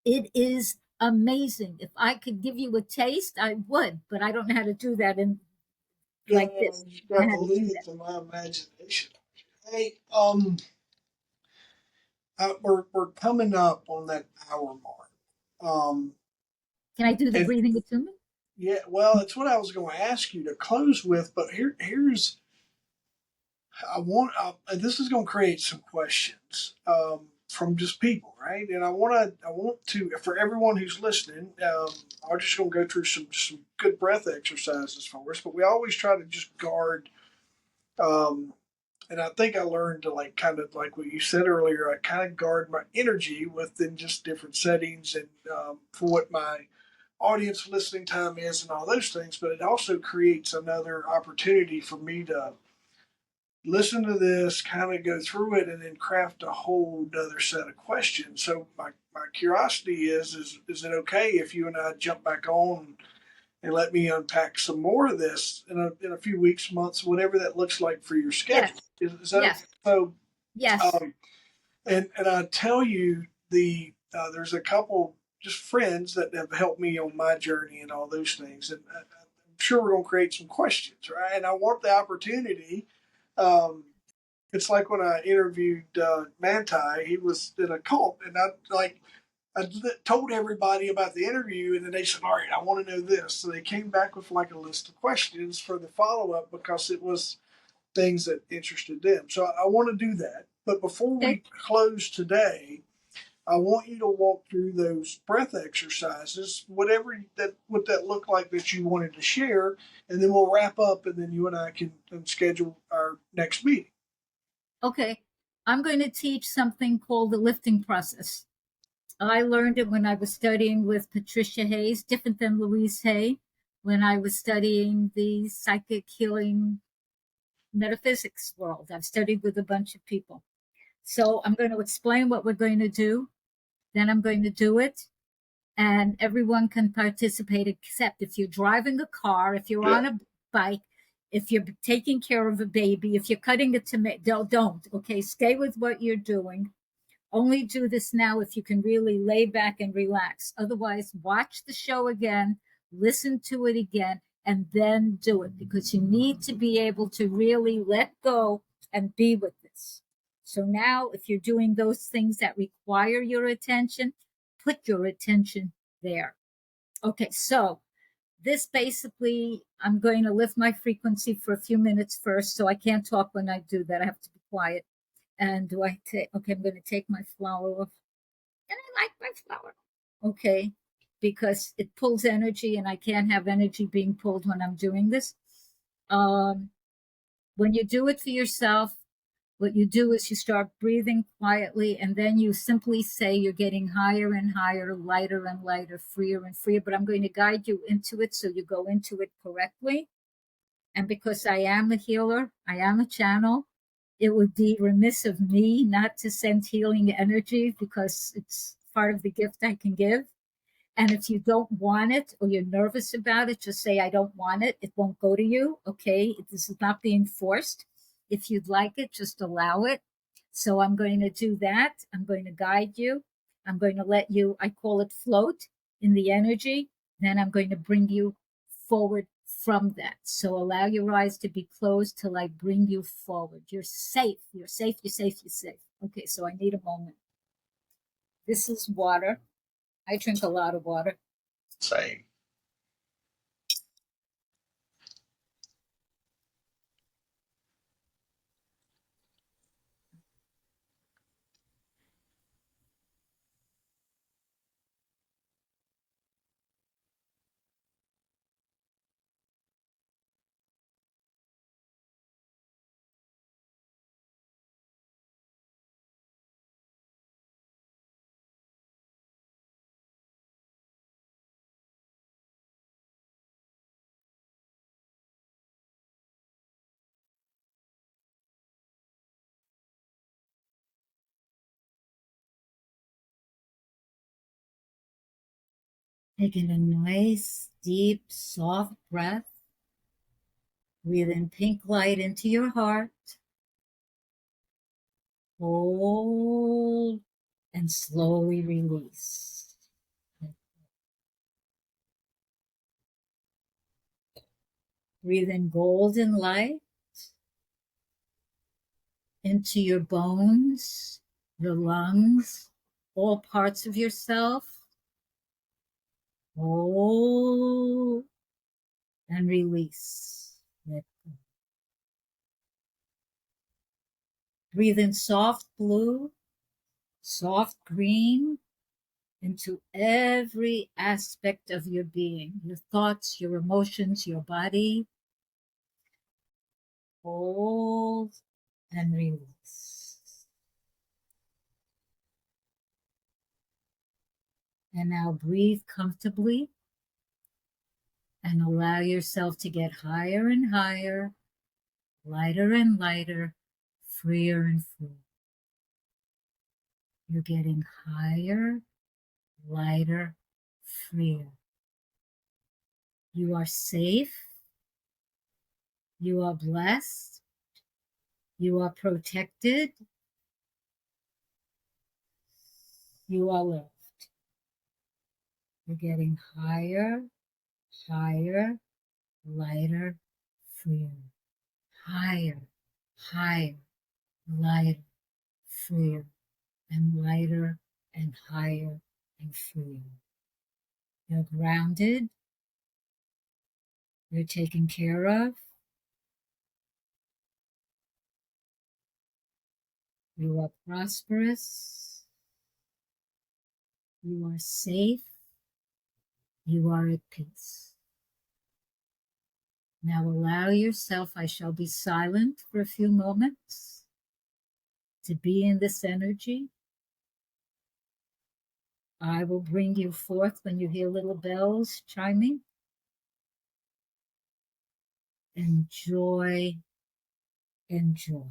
It is amazing. If I could give you a taste, I would, but I don't know how to do that in like this. You got to leave it to my imagination. Hey, we're coming up on that hour mark. Can I do the And breathing attunement? yeah, well, it's what I was going to ask you to close with, but here's this is going to create some questions from just people, right? And I want to, for everyone who's listening, I'm just going to go through some good breath exercises for us. But we always try to just guard, and I think I learned to like kind of like what you said earlier. I kind of guard my energy within just different settings and for what my audience listening time is and all those things. But it also creates another opportunity for me to listen to this, kind of go through it, and then craft a whole other set of questions. So my curiosity is it okay if you and I jump back on and let me unpack some more of this in a few weeks, months, whatever that looks like for your schedule? Yes. Is that Yes. okay? So Yes. and I tell you there's a couple just friends that have helped me on my journey and all those things, and I'm sure we're going to create some questions, right? And I want the opportunity. Um, it's like when I interviewed Manti, he was in a cult, and I told everybody about the interview, and then they said, "All right, I want to know this." So they came back with like a list of questions for the follow up because it was things that interested them. So I want to do that. But before Okay. we close today, I want you to walk through those breath exercises, whatever what that looked like that you wanted to share, and then we'll wrap up, and then you and I can schedule our next meeting. Okay. I'm going to teach something called the lifting process. I learned it when I was studying with Patricia Hayes, different than Louise Hay, when I was studying the psychic healing metaphysics world. I've studied with a bunch of people. So I'm going to explain what we're going to do. Then I'm going to do it. And everyone can participate, except if you're driving a car, if you're on a bike, if you're taking care of a baby, if you're cutting a tomato, don't. Okay, stay with what you're doing. Only do this now if you can really lay back and relax. Otherwise, watch the show again, listen to it again, and then do it, because you need to be able to really let go and be with this. So now, if you're doing those things that require your attention, put your attention there. Okay, so this basically, I'm going to lift my frequency for a few minutes first, so I can't talk when I do that. I have to be quiet. And do I take, okay, I'm going to take my flower off. And I like my flower. Okay, because it pulls energy and I can't have energy being pulled when I'm doing this. Um, when you do it for yourself, what you do is you start breathing quietly, and then you simply say you're getting higher and higher, lighter and lighter, freer and freer. But I'm going to guide you into it so you go into it correctly. And because I am a healer, I am a channel, it would be remiss of me not to send healing energy, because it's part of the gift I can give. And if you don't want it or you're nervous about it, just say, I don't want it. It won't go to you. Okay. This is not being forced. If you'd like it, just allow it. So I'm going to do that. I'm going to guide you. I'm going to let you, I call it float in the energy. Then I'm going to bring you forward from that. So allow your eyes to be closed till I bring you forward. You're safe. You're safe. You're safe. You're safe. Okay. So I need a moment. This is water. I drink a lot of water. Same. Taking a nice, deep, soft breath. Breathe in pink light into your heart. Hold and slowly release. Breathe in golden light into your bones, your lungs, all parts of yourself. Hold and release. Let go. Breathe in soft blue, soft green into every aspect of your being, your thoughts, your emotions, your body. Hold and release. And now breathe comfortably and allow yourself to get higher and higher, lighter and lighter, freer and freer. You're getting higher, lighter, freer. You are safe. You are blessed. You are protected. You are loved. You're getting higher, higher, lighter, freer. Higher, higher, lighter, freer, and lighter and higher and freer. You're grounded. You're taken care of. You are prosperous. You are safe. You are at peace. Now allow yourself, I shall be silent for a few moments, to be in this energy. I will bring you forth when you hear little bells chiming. Enjoy, enjoy.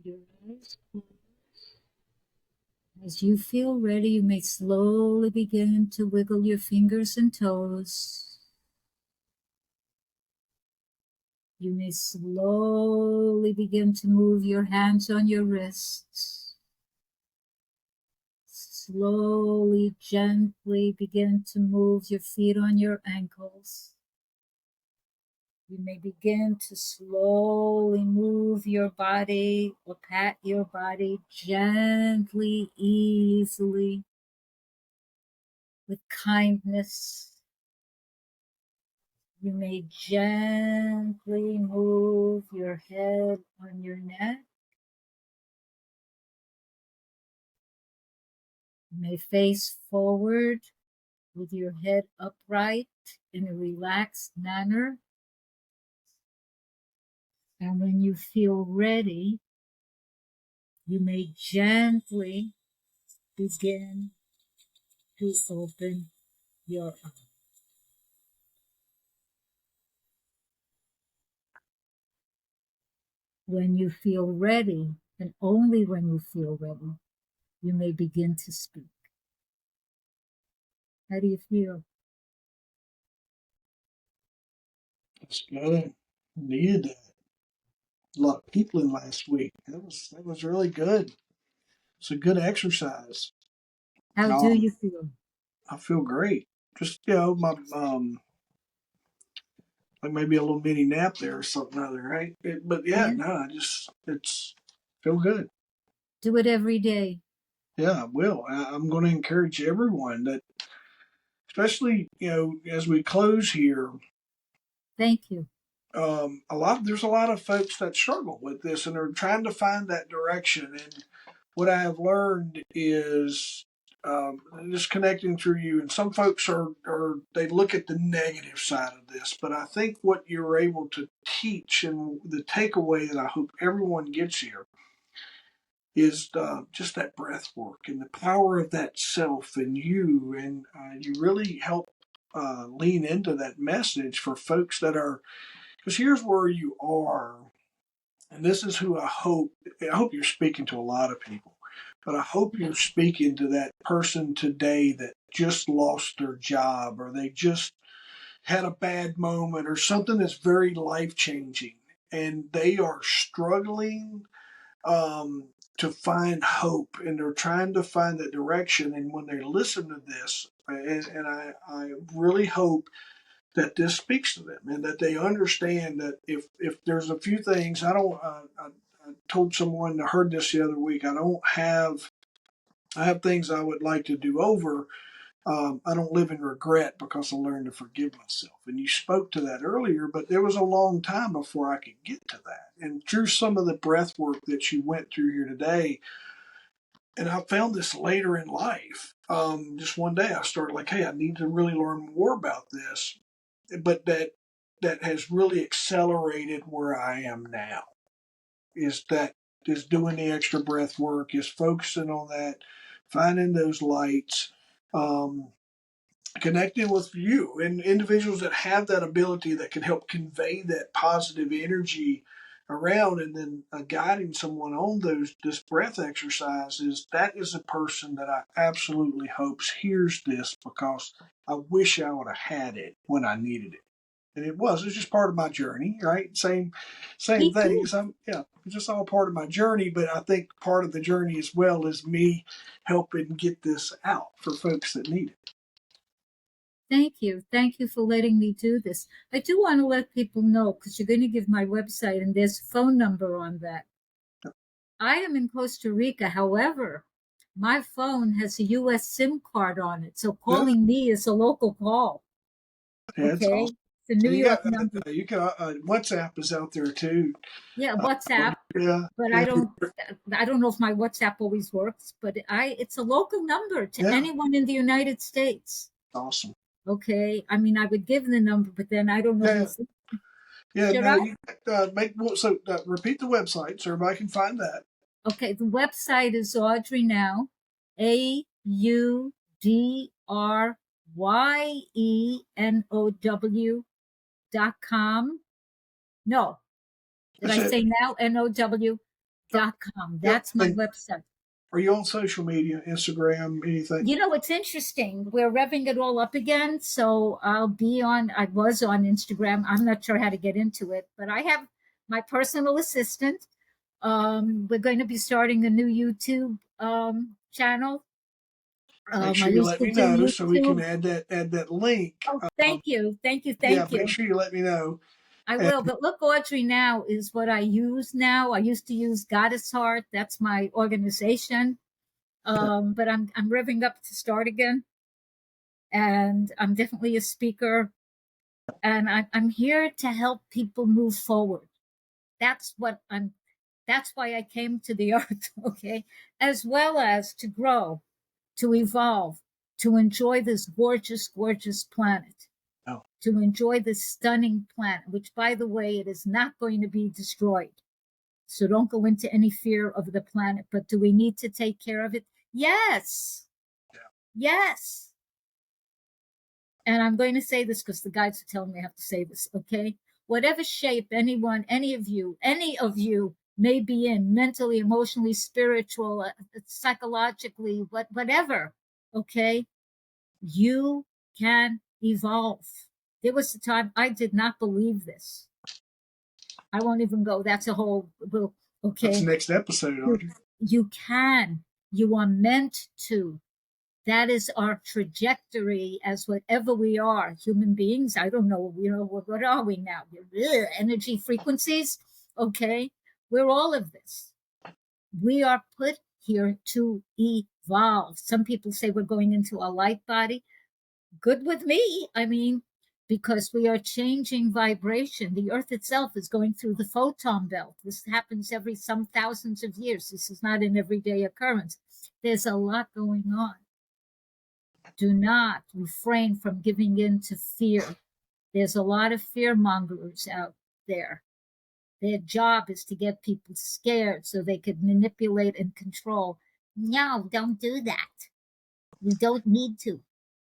your eyes closed. As you feel ready, you may slowly begin to wiggle your fingers and toes. You may slowly begin to move your hands on your wrists. Slowly, gently begin to move your feet on your ankles. You may begin to slowly move your body or pat your body gently, easily, with kindness. You may gently move your head on your neck. You may face forward with your head upright in a relaxed manner. And when you feel ready, you may gently begin to open your eyes. When you feel ready, and only when you feel ready, you may begin to speak. How do you feel? That's good. Needed that. A lot of people in last week. That was really good. It's a good exercise. How do Um, you feel? I feel great. Just my like maybe a little mini nap there or something other, right? But yeah, Yeah. no, I just it's feel good. Do it every day. Yeah, I will. I'm going to encourage everyone that, especially as we close here, Thank you. there's a lot of folks that struggle with this and are trying to find that direction. And what I have learned is just connecting through you. And some folks are they look at the negative side of this, but I think what you're able to teach and the takeaway that I hope everyone gets here is just that breath work and the power of that self and you. And you really help lean into that message for folks that are, because here's where you are. And this is who I hope you're speaking to a lot of people, but I hope you're speaking to that person today that just lost their job or they just had a bad moment or something that's very life changing and they are struggling to find hope and they're trying to find that direction. And when they listen to this, and I really hope that this speaks to them and that they understand that if there's a few things, I told someone, I heard this the other week, I have things I would like to do over. I don't live in regret because I learned to forgive myself. And you spoke to that earlier, but there was a long time before I could get to that. And through some of the breath work that you went through here today, and I found this later in life. Just one day I started like, hey, I need to really learn more about this. But that has really accelerated where I am now. That is doing the extra breath work, is focusing on that, finding those lights, um, connecting with you and individuals that have that ability that can help convey that positive energy around, and then guiding someone on this breath exercises. That is a person that I absolutely hopes hears this, because I wish I would have had it when I needed it. And it was just part of my journey, right? Same Me thing. too. It's it's just all part of my journey. But I think part of the journey as well is me helping get this out for folks that need it. Thank you. Thank you for letting me do this. I do want to let people know, because you're going to give my website and there's a phone number on that. I am in Costa Rica. However, my phone has a U.S. SIM card on it. So Yeah, calling me is a local call. yeah, it's Okay. awesome. It's a New And York number. you can WhatsApp is out there too. Yeah, Uh, WhatsApp. yeah, But yeah, I don't know if my WhatsApp always works, but it's a local number to yeah. anyone in the United States. Awesome. Okay. I mean, I would give the number, but then I don't know Yeah, who's. yeah. Should No, I? you repeat the website so everybody can find that. Okay, the website is Audrye now, AudryeNow.com. No, did That's I it. say now? NOW. embodies.com. That's my website. Are you on social media, Instagram, anything? You know, it's interesting. We're revving it all up again. So I was on Instagram. I'm not sure how to get into it, but I have my personal assistant. We're going to be starting a new YouTube channel. Make sure I you used let to me do know so we can YouTube. add that link. Oh, thank you. Yeah, make sure you let me know. I will. But look, Audrey now is what I use now. I used to use Goddess Heart. That's my organization. But I'm revving up to start again. And I'm definitely a speaker. And I'm here to help people move forward. That's what that's why I came to the earth, okay? As well as to grow, to evolve, to enjoy this gorgeous, gorgeous planet. Oh. To enjoy this stunning planet, which, by the way, it is not going to be destroyed. So don't go into any fear of the planet. But do we need to take care of it? Yes. Yeah. Yes. And I'm going to say this because the guides are telling me I have to say this, okay? Whatever shape any of you may be in, mentally, emotionally, spiritual, psychologically, whatever, okay? You can evolve. There was a time I did not believe this. I won't even go. That's a whole, okay. That's the next episode, Audrey. You can. You are meant to. That is our trajectory as whatever we are, human beings. I don't know, what are we now? Energy frequencies, okay? We're all of this. We are put here to evolve. Some people say we're going into a light body. Good with me. I mean, because we are changing vibration. The earth itself is going through the photon belt. This happens every some thousands of years. This is not an everyday occurrence. There's a lot going on. Do not refrain from giving in to fear. There's a lot of fear mongers out there. Their job is to get people scared so they could manipulate and control. No, don't do that. You don't need to.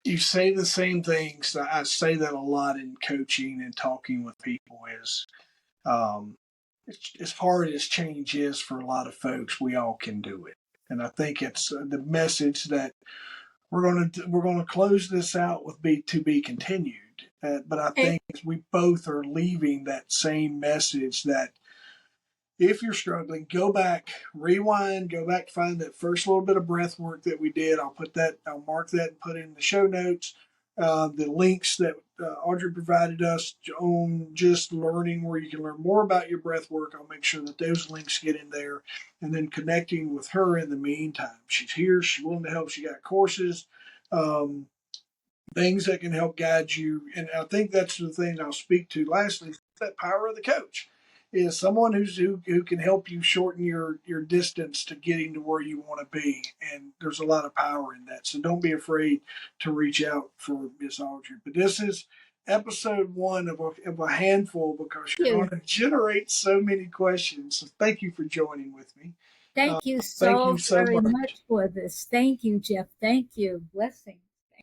You say the same things. I say that a lot in coaching and talking with people is as hard as change is for a lot of folks, we all can do it. And I think it's the message that we're going to close this out with to be continued. But I think we both are leaving that same message that if you're struggling, go back, rewind, go back, find that first little bit of breath work that we did. I'll mark that and put in the show notes. The links that Audrey provided us on just learning where you can learn more about your breath work. I'll make sure that those links get in there, and then connecting with her in the meantime. She's here. She's willing to help. She got courses, things that can help guide you. And I think that's the thing I'll speak to lastly, that power of the coach is someone who can help you shorten your distance to getting to where you want to be. And there's a lot of power in that. So don't be afraid to reach out for Miss Audrey. But this is episode 1 of a handful because you're going to generate so many questions. So thank you for joining with me. Thank you so very much for this. Thank you, Jeff. Thank you. Blessings.